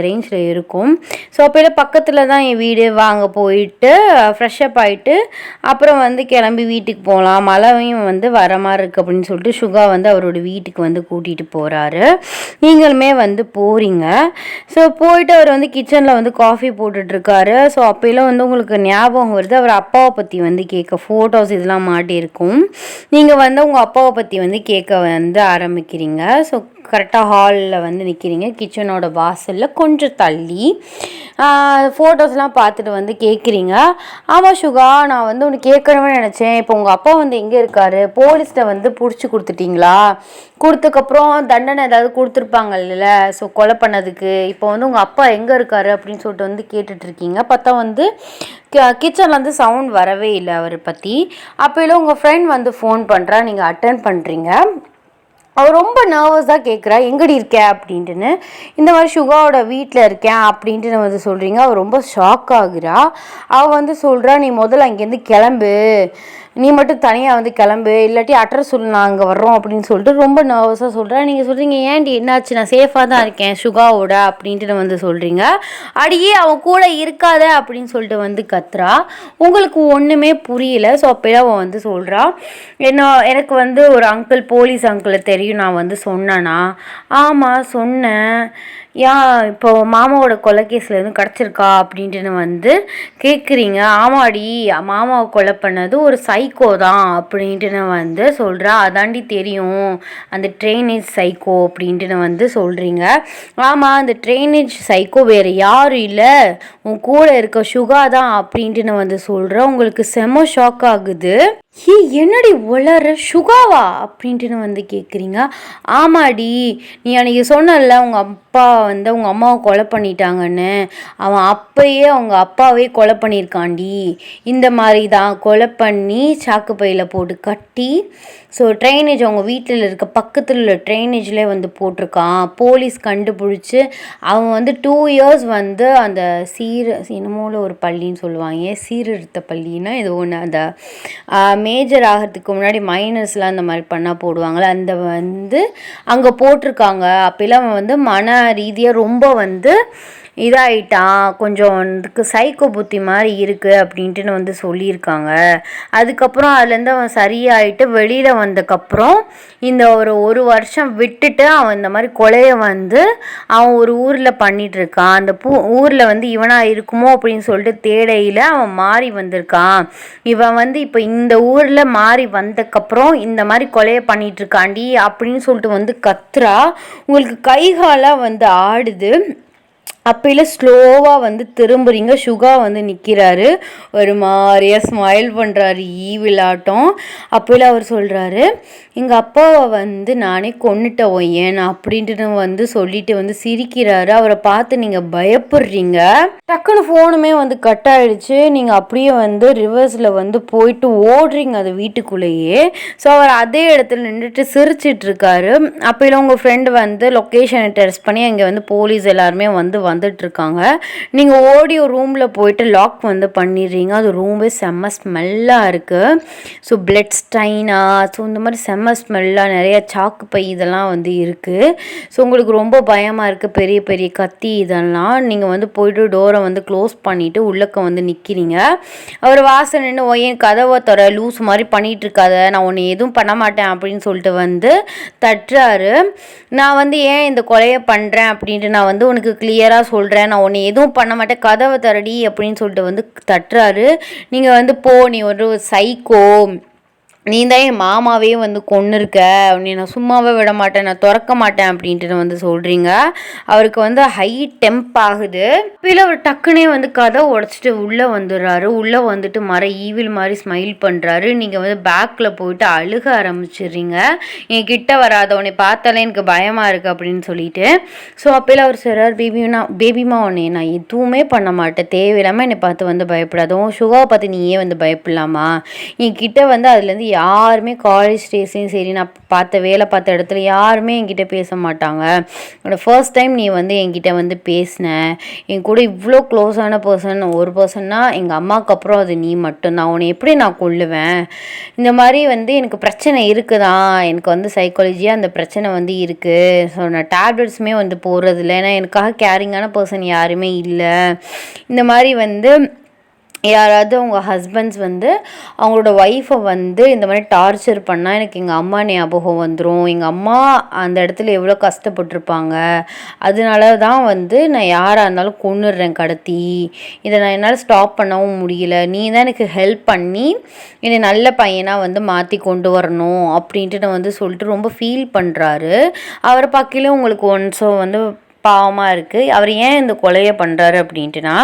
ரேஞ்சில் இருக்கும். ஸோ அப்போல பக்கத்தில் தான் என் வீடு, வாங்க போயிட்டு ஃப்ரெஷ்அப் ஆகிட்டு அப்புறம் வந்து கிளம்பி வீட்டுக்கு போகலாம், மழையும் வந்து வர மாதிரி இருக்குது அப்படின்னு சொல்லிட்டு சுகா வந்து அவரோட வீட்டுக்கு வந்து கூட்டிகிட்டு போகிறாரு. நீங்களுமே வந்து போகிறீங்க. ஸோ போயிட்டு அவர் வந்து கிச்சனில் வந்து காஃபி போட்டுட்ருக்காரு. ஸோ அப்போலாம் வந்து உங்களுக்கு ஞாபகம் வருது, அவர் அப்பாவை பற்றி வந்து கேட்க ஃபோட்டோஸ் இதெல்லாம் மாட்டியிருக்கும். நீங்கள் வந்து உங்கள் அப்பாவை பற்றி வந்து கேட்க வந்து ஆரம்பிக்கிறீங்க. ஸோ கரெக்டாக ஹாலில் வந்து நிற்கிறீங்க, கிச்சனோட வாசலில் கொஞ்சம் தள்ளி. ஃபோட்டோஸ்லாம் பார்த்துட்டு வந்து கேட்குறீங்க, ஆமாம் சுகா, நான் வந்து ஒன்று கேட்கணும்னு நினச்சேன். இப்போ உங்கள் அப்பா வந்து எங்கே இருக்கார்? போலீஸ்கிட்ட வந்து பிடிச்சி கொடுத்துட்டிங்களா? கொடுத்ததுக்கப்புறம் தண்டனை ஏதாவது கொடுத்துருப்பாங்கல்ல, ஸோ கொலை பண்ணதுக்கு. இப்போ வந்து உங்கள் அப்பா எங்கே இருக்கார் அப்படின்னு சொல்லிட்டு வந்து கேட்டுட்ருக்கீங்க. பார்த்தா வந்து கிச்சனில் வந்து சவுண்ட் வரவே இல்லை அவரை பற்றி. அப்போலாம் உங்கள் ஃப்ரெண்ட் வந்து ஃபோன் பண்ணுறா, நீங்கள் அட்டன் பண்ணுறீங்க. அவள் ரொம்ப நர்வஸாக கேட்குறா, எங்கடி இருக்க அப்படின்ட்டுன்னு. இந்த மாதிரி சுகாவோட வீட்டில் இருக்கேன் அப்படின்ட்டு வந்து சொல்கிறீங்க. அவள் ரொம்ப ஷாக் ஆகுறா. அவள் வந்து சொல்கிறா, நீ முதல்ல அங்கேருந்து கிளம்பு, நீ மட்டும் தனியாக வந்து கிளம்பு, இல்லாட்டி அட்ரஸ் சொல்லு, நான் அங்கே வர்றோம் அப்படின்னு சொல்லிட்டு ரொம்ப நர்வஸாக சொல்கிறேன். நீங்கள் சொல்கிறீங்க, ஏன்டி என்னாச்சு, நான் சேஃபாக தான் இருக்கேன் சுகாவோட அப்படின்ட்டு வந்து சொல்கிறீங்க. அடியே அவன் கூட இருக்காத அப்படின்னு சொல்லிட்டு வந்து கத்துறா. உங்களுக்கு ஒன்றுமே புரியல. ஸோ அப்போலாம் அவன் வந்து சொல்கிறா, எனக்கு வந்து ஒரு அங்கிள், போலீஸ் அங்கிளை தெரியும், நான் வந்து சொன்னேனா? ஆமாம் சொன்னேன். இப்போ மாமாவோட கொலை கேஸில் எதுவும் கிடச்சிருக்கா அப்படின்ட்டு வந்து கேட்குறீங்க. ஆமாடி, மாமாவை கொலை பண்ணது ஒரு சைக்கோ தான் அப்படின்ட்டு வந்து சொல்கிறா. அதாண்டி தெரியும், அந்த ட்ரைனேஜ் சைக்கோ அப்படின்ட்டு வந்து சொல்கிறீங்க. ஆமாம், அந்த ட்ரைனேஜ் சைக்கோ வேறு யாரும் இல்லை, உன் கூட இருக்க சுகா தான் அப்படின்ட்டு வந்து சொல்கிறேன். உங்களுக்கு செம ஷாக் ஆகுது. என்னடி உளற, சுகாவா அப்படின்ட்டு வந்து கேட்குறீங்க. ஆமாடி, நீ அன்றைக்கி சொன்னல உங்கள் அப்பா வந்து உங்கள் அம்மாவை கொலை பண்ணிட்டாங்கன்னு, அவன் அப்பயே அவங்க அப்பாவே கொலை பண்ணியிருக்காண்டி. இந்த மாதிரி தான் கொலை பண்ணி சாக்கு பையில் போட்டு கட்டி, ஸோ ட்ரைனேஜ் அவங்க வீட்டில் இருக்க பக்கத்தில் உள்ள ட்ரைனேஜ்லேயே வந்து போட்டிருக்கான். போலீஸ் கண்டுபிடிச்சி அவன் வந்து 2 years வந்து அந்த என்னமோல ஒரு பள்ளின்னு சொல்லுவாங்க, சீர்திருத்த பள்ளின்னா இது ஒன்று, அந்த மேஜர் ஆகிறதுக்கு முன்னாடி மைனர்ஸ்லாம் அந்த மாதிரி பண்ணால் போடுவாங்களே, அந்த வந்து அங்கே போட்டிருக்காங்க. அப்போலாம் வந்து மன ரீதியாக ரொம்ப வந்து இதாகிட்டான், கொஞ்சம் இதுக்கு சைக்கோ புத்தி மாதிரி இருக்குது அப்படின்ட்டு வந்து சொல்லியிருக்காங்க. அதுக்கப்புறம் அதுலேருந்து அவன் சரியாயிட்டு வெளியில் வந்ததுக்கப்புறம் இந்த ஒரு வருஷம் விட்டுட்டு அவன் இந்த மாதிரி கொலையை வந்து அவன் ஒரு ஊரில் பண்ணிகிட்ருக்கான். அந்த ஊரில் வந்து இவனாக இருக்குமோ அப்படின்னு சொல்லிட்டு தேடையில் அவன் மாறி வந்திருக்கான். இவன் வந்து இப்போ இந்த ஊரில் மாறி வந்ததுக்கப்புறம் இந்த மாதிரி கொலையை பண்ணிகிட்ருக்காண்டி அப்படின்னு சொல்லிட்டு வந்து கத்துறா. உங்களுக்கு கைகாலாக வந்து ஆடுது. அப்போல ஸ்லோவாக வந்து திரும்புறீங்க. சுகா வந்து நிற்கிறாரு, ஒரு மாதிரியாக ஸ்மைல் பண்ணுறாரு, ஈவிலாட்டம். அப்போல அவர் சொல்கிறாரு, எங்கள் அப்பாவை வந்து நானே கொன்னுட்டேன் ஒய்யன் அப்படின்ட்டு வந்து சொல்லிட்டு வந்து சிரிக்கிறாரு. அவரை பார்த்து நீங்கள் பயப்படுறீங்க. டக்குன்னு ஃபோனுமே வந்து கட் ஆகிடுச்சு. நீங்கள் அப்படியே வந்து ரிவர்ஸில் வந்து போயிட்டு ஓடுறீங்க அது வீட்டுக்குள்ளேயே. ஸோ அவர் அதே இடத்துல நின்றுட்டு சிரிச்சிட்ருக்காரு. அப்போல உங்கள் ஃப்ரெண்டு வந்து லொக்கேஷனை டெஸ்ட் பண்ணி அங்கே வந்து போலீஸ் எல்லாருமே வந்துட்டுருக்காங்க. நீங்கள் ஓடி ஒரு ரூமில் போயிட்டு லாக் வந்து பண்ணிடுறீங்க. அது ரூமே செம்ம ஸ்மெல்லாக இருக்குது. ஸோ பிளட் ஸ்டைனாக, ஸோ இந்த மாதிரி செம்ம ஸ்மெல்லாக நிறைய சாக்கு பை இதெல்லாம் வந்து இருக்குது. ஸோ உங்களுக்கு ரொம்ப பயமாக இருக்குது, பெரிய பெரிய கத்தி இதெல்லாம். நீங்கள் வந்து போய்ட்டு டோரை வந்து க்ளோஸ் பண்ணிவிட்டு உள்ளக்க வந்து நிற்கிறீங்க. அவர் வாசல் நின்று ஒய்யன் கதவை தர, லூஸ் மாதிரி பண்ணிகிட்ருக்காத, நான் உன்னை எதுவும் பண்ண மாட்டேன் அப்படின்னு சொல்லிட்டு வந்து தட்டுறாரு. நான் வந்து ஏன் இந்த கொலையை பண்ணுறேன் அப்படின்ட்டு நான் வந்து உனக்கு கிளியராக தான் சொல்கிறேன், நான் உன்னை எதுவும் பண்ண மாட்டேன், கதவை திறடி அப்படின்னு சொல்லிட்டு வந்து தட்டுறாரு. நீங்கள் வந்து போ, நீ ஒரு சைக்கோ, நீ தான் என் மாமாவே வந்து கொன்னுருக்க, நீ நான் சும்மாவே விட மாட்டேன், நான் திறக்க மாட்டேன் அப்படின்ட்டு வந்து சொல்கிறீங்க. அவருக்கு வந்து ஹை டெம்ப் ஆகுது. அப்பயில் அவர் டக்குனே வந்து கதை உடச்சிட்டு உள்ளே வந்துடுறாரு. உள்ளே வந்துட்டு ஈவில் மாதிரி ஸ்மைல் பண்ணுறாரு. நீங்கள் வந்து பேக்கில் போயிட்டு அழுக ஆரம்பிச்சிடுறீங்க. என் கிட்ட வராத, உன்னை பார்த்தாலே எனக்கு பயமாக இருக்குது அப்படின்னு சொல்லிட்டு. ஸோ அப்பயில் அவர் சொல்கிறார், பேபிமா உன்னை நான் எதுவுமே பண்ண மாட்டேன், தேவையில்லாமல் என்னை பார்த்து வந்து பயப்படாதும், சுகாவை பார்த்து நீயே வந்து பயப்படலாமா, என் கிட்ட வந்து அதுலேருந்து யாருமே காலேஜ் டேஸ்லையும் சரி, நான் வேலை பார்த்த இடத்துல யாருமே என்கிட்ட பேச மாட்டாங்க. ஃபர்ஸ்ட் டைம் நீ வந்து என்கிட்ட வந்து பேசின, என் கூட இவ்வளோ க்ளோஸான ஒரு பர்சன்னா எங்கள் அம்மாவுக்கு அப்புறம் அது நீ மட்டும்தான், உன்னை எப்படி நான் கொல்லுவேன், இந்த மாதிரி வந்து எனக்கு பிரச்சனை இருக்குதான், எனக்கு வந்து சைக்காலஜியாக அந்த பிரச்சனை வந்து இருக்குது. ஸோ நான் டேப்லெட்ஸுமே வந்து போடுறதில்ல, ஏன்னா எனக்காக கேரிங்கான பர்சன் யாருமே இல்லை. இந்த மாதிரி வந்து யாராவது உங்கள் ஹஸ்பண்ட்ஸ் வந்து அவங்களோட ஒய்ஃபை வந்து இந்த மாதிரி டார்ச்சர் பண்ணால் எனக்கு எங்கள் அம்மா ஞாபகம் வந்துடும், எங்கள் அம்மா அந்த இடத்துல எவ்வளோ கஷ்டப்பட்டிருப்பாங்க, அதனால தான் வந்து நான் யாராக இருந்தாலும் கொன்னுடுறேன் கடத்தி, இதை நான் என்னால் ஸ்டாப் பண்ணவும் முடியல, நீ தான் எனக்கு ஹெல்ப் பண்ணி என்னை நல்ல பையனாக வந்து மாற்றி கொண்டு வரணும் அப்படின்ட்டு நான் வந்து சொல்லிட்டு ரொம்ப ஃபீல் பண்ணுறாரு. அவரை பார்க்கல உங்களுக்கு ஒன்ஸோ வந்து பாவமாக இருக்குது. அவர் ஏன் இந்த கொலையை பண்ணுறாரு அப்படின்ட்டுனா,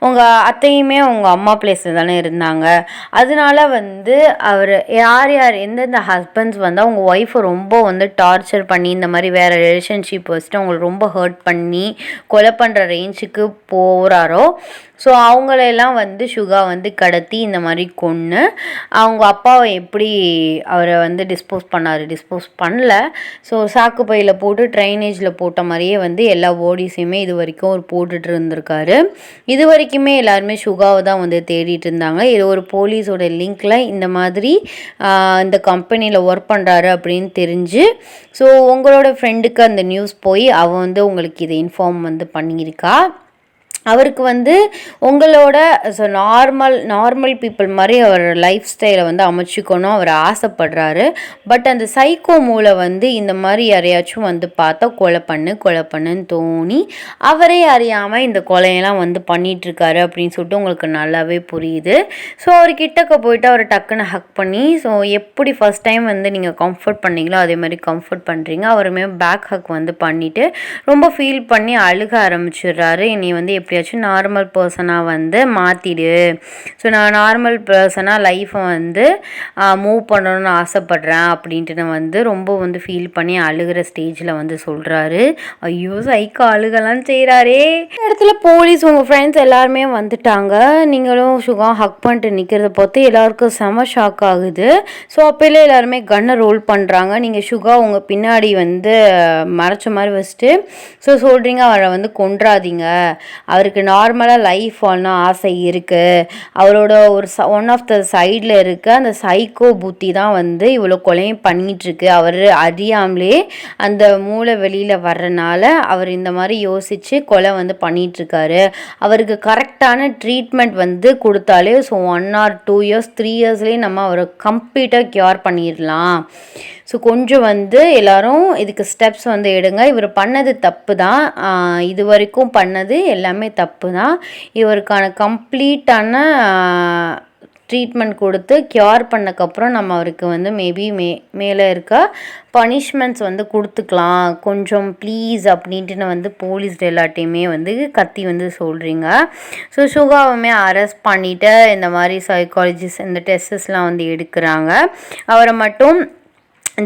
உங்கள் அத்தையுமே உங்கள் அம்மா பிளேஸில் தானே இருந்தாங்க, அதனால வந்து அவர் யார் எந்தெந்த ஹஸ்பண்ட்ஸ் வந்து அவங்க ஒய்ஃபை ரொம்ப வந்து டார்ச்சர் பண்ணி இந்த மாதிரி வேறு ரிலேஷன்ஷிப் வச்சுட்டு அவங்களை ரொம்ப ஹர்ட் பண்ணி கொலை பண்ணுற ரேஞ்சுக்கு போகிறாரோ, ஸோ அவங்களெல்லாம் வந்து சுகா வந்து கடத்தி இந்த மாதிரி கொன்று அவங்க அப்பாவை எப்படி அவரை வந்து டிஸ்போஸ் பண்ணல. ஸோ சாக்கு பையில் போட்டு ட்ரைனேஜில் போட்ட மாதிரியே வந்து எல்லா பாடிஸையுமே இது வரைக்கும் அவர் போட்டுட்டு இருந்திருக்காரு. இது வரைக்குமே எல்லாருமே சுகாவை தான் வந்து தேடிட்டு இருந்தாங்க. இது ஒரு போலீஸோட லிங்க்கில் இந்த மாதிரி இந்த கம்பெனியில் ஒர்க் பண்ணுறாரு அப்படின்னு தெரிஞ்சு, ஸோ உங்களோட ஃப்ரெண்டுக்கு அந்த நியூஸ் போய் அவன் வந்து உங்களுக்கு இதை இன்ஃபார்ம் வந்து பண்ணியிருக்கா. அவருக்கு வந்து உங்களோட ஸோ நார்மல் பீப்புள் மாதிரி அவர் லைஃப் ஸ்டைலை வந்து அமைச்சிக்கணும் அவர் ஆசைப்படுறாரு. பட் அந்த சைக்கோ மூளை வந்து இந்த மாதிரி யாரையாச்சும் வந்து பார்த்தா கொலை பண்ணுன்னு தோணி அவரே அறியாமல் இந்த கொலையெல்லாம் வந்து பண்ணிகிட்ருக்காரு அப்படின்னு சொல்லிட்டு உங்களுக்கு நல்லாவே புரியுது. ஸோ அவர் கிட்டக்க போயிட்டு அவரை டக்குன்னு ஹக் பண்ணி, ஸோ எப்படி ஃபஸ்ட் டைம் வந்து நீங்கள் கம்ஃபர்ட் பண்ணீங்களோ அதே மாதிரி கம்ஃபர்ட் பண்ணுறீங்க. அவருமே பேக் ஹக் வந்து பண்ணிவிட்டு ரொம்ப ஃபீல் பண்ணி அழுக ஆரம்பிச்சிடுறாரு. என்னை வந்து எப்படியாச்சும் நார்மல் பர்சனாக வந்து மாற்றிடு, ஸோ நான் நார்மல் பர்சனாக லைஃப்பை வந்து மூவ் பண்ணணும்னு ஆசைப்பட்றேன் அப்படின்ட்டு நான் வந்து ரொம்ப வந்து ஃபீல் பண்ணி அழுகிற ஸ்டேஜில் வந்து சொல்கிறாரு. ஐயோ சைக்கோ அழுகலாம் செய்கிறாரே. இந்த இடத்துல போலீஸ் உங்கள் ஃப்ரெண்ட்ஸ் எல்லாருமே வந்துட்டாங்க. நீங்களும் சுகா ஹக் பண்ணிட்டு நிற்கிறத பார்த்து எல்லாருக்கும் செம ஷாக் ஆகுது. ஸோ அப்போல எல்லாருமே கன்னை ரோல் பண்ணுறாங்க. நீங்கள் சுகா உங்கள் பின்னாடி வந்து மறைச்ச மாதிரி வச்சுட்டு ஸோ சொல்கிறீங்க அவரை வந்து கொன்றாதீங்க, அவருக்கு நார்மலாக லைஃப் வாழணும் ஆசை இருக்குது, அவரோட ஒரு ஒன் ஆஃப் த சைடில் இருக்க அந்த சைக்கோ புத்தி தான் வந்து இவ்வளோ கொலையும் பண்ணிகிட்ருக்கு, அவர் அறியாமலே அந்த மூளை வெளியில் வர்றனால அவர் இந்த மாதிரி யோசித்து கொலை வந்து பண்ணிகிட்ருக்காரு. அவருக்கு கரெக்டான ட்ரீட்மெண்ட் வந்து கொடுத்தாலே ஸோ 1 or 2 years 3 yearsலேயே நம்ம அவரை கம்ப்ளீட்டாக க்யூர் பண்ணிடலாம். ஸோ கொஞ்சம் வந்து எல்லோரும் இதுக்கு ஸ்டெப்ஸ் வந்து எடுங்க. இவர் பண்ணது தப்பு தான், இது வரைக்கும் பண்ணது எல்லாமே தப்பு தான். இவருக்கான கம்ப்ளீட்டான ட்ரீட்மெண்ட் கொடுத்து க்யூர் பண்ணக்கப்புறம் நம்ம அவருக்கு வந்து மேபி மேலே இருக்க பனிஷ்மெண்ட்ஸ் வந்து கொடுத்துக்கலாம் கொஞ்சம் ப்ளீஸ் அப்படின்ட்டு வந்து போலீஸ் எல்லாட்டையுமே வந்து கத்தி வந்து சொல்கிறீங்க. ஸோ சுகாவுமே அரெஸ்ட் பண்ணிவிட்டு இந்த மாதிரி சைக்காலஜிஸ்ட் இந்த டெஸ்டஸ்லாம் வந்து எடுக்கிறாங்க. அவரை மட்டும்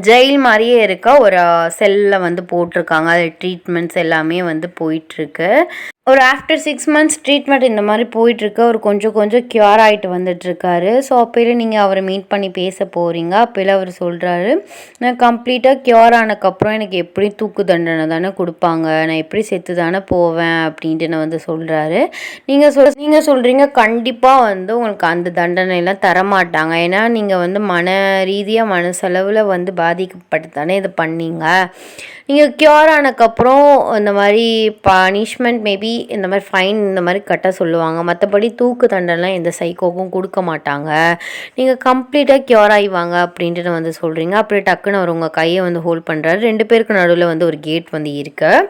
ஜெயில் மாதிரியே இருக்க ஒரு செல்லில் வந்து போட்டிருக்காங்க. அது ட்ரீட்மெண்ட்ஸ் எல்லாமே வந்து போயிட்டுருக்கு. ஒரு ஆஃப்டர் 6 months ட்ரீட்மெண்ட் இந்த மாதிரி போயிட்டுருக்கு. அவர் கொஞ்சம் க்யூர் ஆகிட்டு வந்துட்டுருக்காரு. ஸோ அப்போயில நீங்கள் அவரை மீட் பண்ணி பேச போகிறீங்க. அப்போயில அவர் சொல்கிறாரு, நான் கம்ப்ளீட்டாக க்யூர் ஆனதுக்கப்புறம் எனக்கு எப்படி தூக்கு தண்டனை தானே கொடுப்பாங்க, நான் எப்படி செத்து தானே போவேன் அப்படின்ட்டு நான் வந்து சொல்கிறாரு. நீங்கள் சொல்கிறீங்க கண்டிப்பாக வந்து உங்களுக்கு அந்த தண்டனைலாம் தரமாட்டாங்க, ஏன்னா நீங்கள் வந்து மன ரீதியாக மனசளவில் வந்து பாதிக்கப்பட்டு தானே இது பண்ணீங்க. நீங்கள் க்யூர் ஆனதுக்கப்புறம் இந்த மாதிரி பனிஷ்மெண்ட் மேபி இந்த மாதிரி ஃபைன் இந்த மாதிரி கட்ட சொல்லுவாங்க, மற்றபடி தூக்கு தண்டனைலாம் எந்த சைக்கோக்கும் கொடுக்க மாட்டாங்க, நீங்கள் கம்ப்ளீட்டாக க்யூர் ஆகிவாங்க அப்படின்ட்டு வந்து சொல்கிறீங்க. அப்படியே டக்குன்னு அவர் உங்கள் கையை வந்து ஹோல்ட் பண்ணுறாரு. 2 பேருக்கு நடுவில் வந்து ஒரு கேட் வந்து இருக்குது.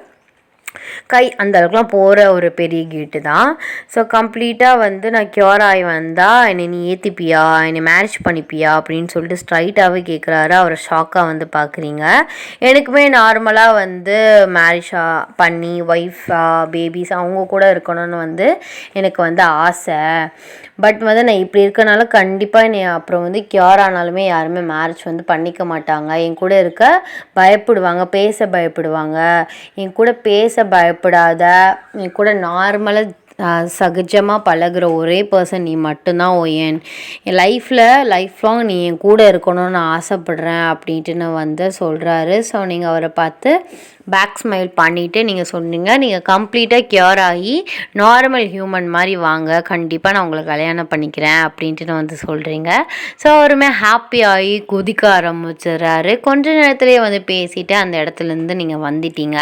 கை அந்த அளவுக்குலாம் போகிற ஒரு பெரிய கேட்டு தான். ஸோ கம்ப்ளீட்டாக வந்து நான் க்யூர் ஆகி வந்தால் என்னை நீ ஏற்றிப்பியா, என்னை மேரேஜ் பண்ணிப்பியா அப்படின்னு சொல்லிட்டு ஸ்ட்ரைட்டாகவே கேட்குறாரு. அவரை ஷாக்காக வந்து பார்க்குறீங்க. எனக்குமே நார்மலாக வந்து மேரேஜாக பண்ணி ஒய்ஃபாக பேபிஸ் அவங்க கூட இருக்கணும்னு வந்து எனக்கு வந்து ஆசை. பட் வந்து நான் இப்படி இருக்கனால கண்டிப்பாக என்னை அப்புறம் வந்து க்யூர் ஆனாலுமே யாருமே மேரேஜ் வந்து பண்ணிக்க மாட்டாங்க. என் கூட இருக்க பயப்படுவாங்க, பேச பயப்படுவாங்க. என் கூட பேச பயப்படாத, என் கூட நார்மலாக சகஜமாக பழகுற ஒரே பர்சன் நீ மட்டும்தான். என் லைஃப் லாங் நீ என் கூட இருக்கணும்னு நான் ஆசைப்பட்றேன் அப்படின்ட்டு வந்து சொல்கிறாரு. ஸோ நீங்கள் அவரை பார்த்து பேக் ஸ்மைல் பண்ணிவிட்டு நீங்கள் சொன்னீங்க, நீங்கள் கம்ப்ளீட்டாக க்யூர் ஆகி நார்மல் ஹியூமன் மாதிரி வாங்க, கண்டிப்பாக நான் உங்களை கல்யாணம் பண்ணிக்கிறேன் அப்படின்ட்டு வந்து சொல்கிறீங்க. ஸோ அவருமே ஹாப்பி ஆகி குதிக்க ஆரம்பிச்சிடுறாரு. கொஞ்ச நேரத்துலேயே வந்து பேசிவிட்டு அந்த இடத்துலேருந்து நீங்கள் வந்துட்டீங்க.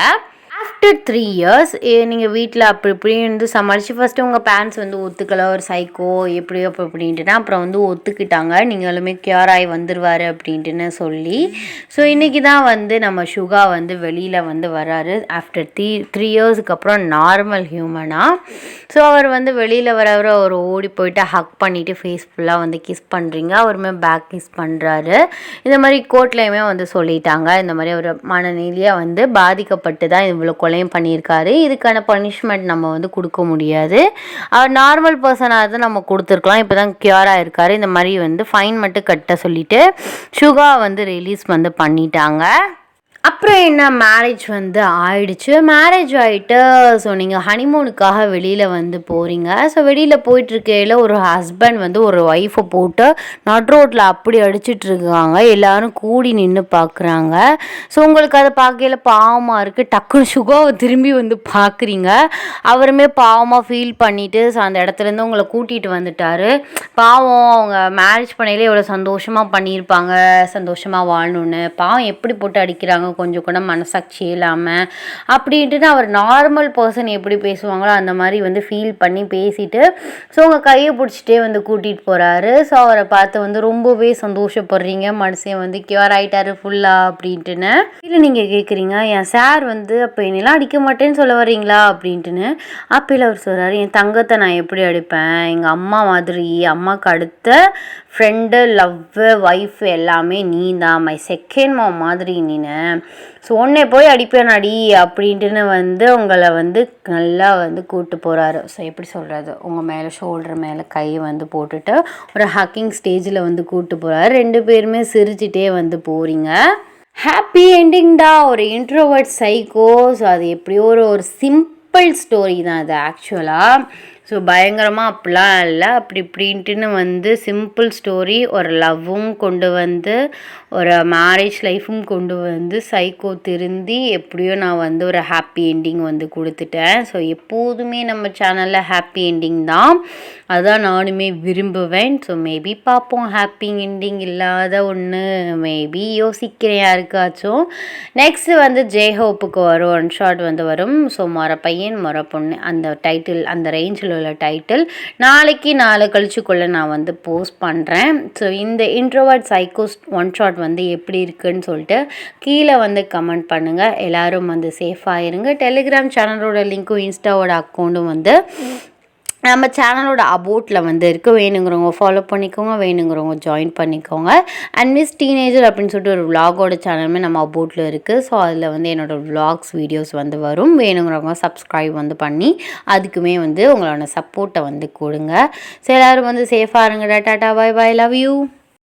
ஆஃப்டர் 3 years நீங்கள் வீட்டில் அப்படி இப்படி வந்து சமாளித்து ஃபஸ்ட்டு உங்கள் பேரண்ட்ஸ் வந்து ஒத்துக்கலை, ஒரு சைக்கோ எப்படியோ அப்போ அப்படின்ட்டுனா அப்புறம் வந்து ஒத்துக்கிட்டாங்க, நீங்களுமே க்யூர் ஆகி வந்துடுவார் அப்படின்ட்டுன்னு சொல்லி. ஸோ இன்றைக்கி தான் வந்து நம்ம சுகா வந்து வெளியில் வந்து வராரு ஆஃப்டர் 3 yearsக்கு அப்புறம் நார்மல் ஹியூமனாக. ஸோ அவர் வந்து வெளியில் வரவர அவர் ஓடி போயிட்டு ஹக் பண்ணிவிட்டு ஃபேஸ் ஃபுல்லாக வந்து கிஸ் பண்ணுறீங்க. அவருமே பேக் கிஸ் பண்ணுறாரு. இந்த மாதிரி கோர்ட்லேயுமே வந்து சொல்லிட்டாங்க, இந்த மாதிரி ஒரு மனநிலையாக வந்து பாதிக்கப்பட்டு தான் இவ்வளோ கொலையும் பண்ணியிருக்காரு, இதுக்கான பனிஷ்மெண்ட் நம்ம வந்து கொடுக்க முடியாது, அவர் நார்மல் பர்சனாக தான் நம்ம கொடுத்துருக்கலாம், இப்போ தான் க்யூராக இருக்கார், இந்த மாதிரி வந்து ஃபைன் மட்டும் கட்ட சொல்லிவிட்டு சுகா வந்து ரிலீஸ் வந்து பண்ணிட்டாங்க. அப்புறம் என்ன, மேரேஜ் வந்து ஆயிடுச்சு. மேரேஜ் ஆகிட்டு ஸோ நீங்கள் ஹனிமூனுக்காக வெளியில் வந்து போகிறீங்க. ஸோ வெளியில் போயிட்டுருக்கையில் ஒரு ஹஸ்பண்ட் வந்து ஒரு ஒய்ஃபை போட்டு நட் ரோட்டில் அப்படி அடிச்சிட்ருக்காங்க. எல்லோரும் கூடி நின்று பார்க்குறாங்க. ஸோ உங்களுக்கு அதை பார்க்கையில் பாவமாக இருக்குது. டக்குன்னு சுகாவை திரும்பி வந்து பார்க்குறீங்க. அவருமே பாவமாக ஃபீல் பண்ணிவிட்டு ஸோ அந்த இடத்துலேருந்து உங்களை கூட்டிகிட்டு வந்துட்டார். பாவம், அவங்க மேரேஜ் பண்ணையிலே எவ்வளோ சந்தோஷமாக பண்ணியிருப்பாங்க, சந்தோஷமாக வாழணுன்னு, பாவம் எப்படி போட்டு அடிக்கிறாங்க, கொஞ்சம் கூட மனசாட்சி இல்லாமல் அப்படின்ட்டு அவர் நார்மல் பர்சன் எப்படி பேசுவாங்களோ அந்த மாதிரி வந்து ஃபீல் பண்ணி பேசிட்டு ஸோ உங்கள் கையை பிடிச்சிட்டே வந்து கூட்டிகிட்டு போகிறாரு. ஸோ அவரை பார்த்து வந்து ரொம்பவே சந்தோஷப்படுறீங்க, மனுஷன் வந்து க்யூர் ஆகிட்டாரு ஃபுல்லாக அப்படின்ட்டுன்னு. இல்லை நீங்கள் கேட்குறீங்க, என் சார் வந்து அப்போ என்னெல்லாம் அடிக்க மாட்டேன்னு சொல்ல வரீங்களா அப்படின்ட்டுன்னு. அப்போல அவர் சொல்கிறாரு, என் தங்கத்தை நான் எப்படி அடிப்பேன், எங்கள் அம்மா மாதிரி, அம்மாவுக்கு அடுத்த ஃப்ரெண்டு, லவ்வு, ஒய்ஃபு எல்லாமே நீ தான், மை செகண்ட் மாம் மாதிரி நீனு, ஸோ உன்னை போய் அடிப்பேன் அடி அப்படின்ட்டுன்னு வந்து உங்களை வந்து நல்லா வந்து கூப்பிட்டு போகிறாரு. ஸோ எப்படி சொல்கிறது, உங்கள் மேலே ஷோல்டர் மேலே கை வந்து போட்டுட்டு ஒரு ஹக்கிங் ஸ்டேஜில் வந்து கூப்பிட்டு போகிறாரு. 2 பேருமே சிரிச்சிட்டே வந்து போகிறீங்க. ஹாப்பி என்டிங்டா, ஒரு இன்ட்ரோவர்ட் சைக்கோ. ஸோ அது எப்படியோ ஒரு சிம்பிள் ஸ்டோரி தான் அது ஆக்சுவலாக. ஸோ பயங்கரமாக அப்படிலாம் இல்லை, அப்படி இப்படின்ட்டுன்னு வந்து சிம்பிள் ஸ்டோரி, ஒரு லவ்வும் கொண்டு வந்து ஒரு மேரேஜ் லைஃப்பும் கொண்டு வந்து சைக்கோ திருந்தி எப்படியோ நான் வந்து ஒரு ஹாப்பி என்டிங் வந்து கொடுத்துட்டேன். ஸோ எப்போதுமே நம்ம சேனலில் ஹாப்பி என்டிங் தான், அதுதான் நானுமே விரும்புவேன். ஸோ மேபி பார்ப்போம், ஹாப்பி என்டிங் இல்லாத ஒன்று மேபி யோசிக்கிறேன் யாருக்காச்சும். நெக்ஸ்ட்டு வந்து ஜெய்ஹோப்புக்கு வரும், 1 ஷாட் வந்து வரும். ஸோ மொற பையன் மொற பொண்ணு அந்த டைட்டில், அந்த ரேஞ்சில் உள்ள டைட்டில் நாளைக்கு நாளை கழிச்சுக்குள்ளே நான் வந்து போஸ்ட் பண்ணுறேன். ஸோ இந்த இன்ட்ரோவர்ட் சைக்கோஸ் 1 ஷாட் வந்து எப்படி இருக்குன்னு சொல்லிட்டு கீழே வந்து கமெண்ட் பண்ணுங்கள். எல்லோரும் வந்து சேஃபாக இருங்க. டெலிகிராம் சேனலோட லிங்க்கும் இன்ஸ்டாவோட அக்கௌண்ட்டும் வந்து நம்ம சேனலோட அபோட்டில் வந்து இருக்குது, வேணுங்கிறவங்க ஃபாலோ பண்ணிக்கோங்க, வேணுங்கிறவங்க ஜாயின் பண்ணிக்கோங்க. அண்ட் மிஸ் டீனேஜர் அப்படின்னு சொல்லிட்டு ஒரு விலாகோட சேனலுமே நம்ம அபோட்டில் இருக்குது. ஸோ அதில் வந்து என்னோடய விலாக்ஸ் வீடியோஸ் வந்து வரும், வேணுங்கிறவங்க சப்ஸ்கிரைப் வந்து பண்ணி அதுக்குமே வந்து உங்களோட சப்போர்ட்டை வந்து கொடுங்க. ஸோ எல்லோரும் வந்து சேஃபாக இருங்க. Ta ta, bye bye, love you.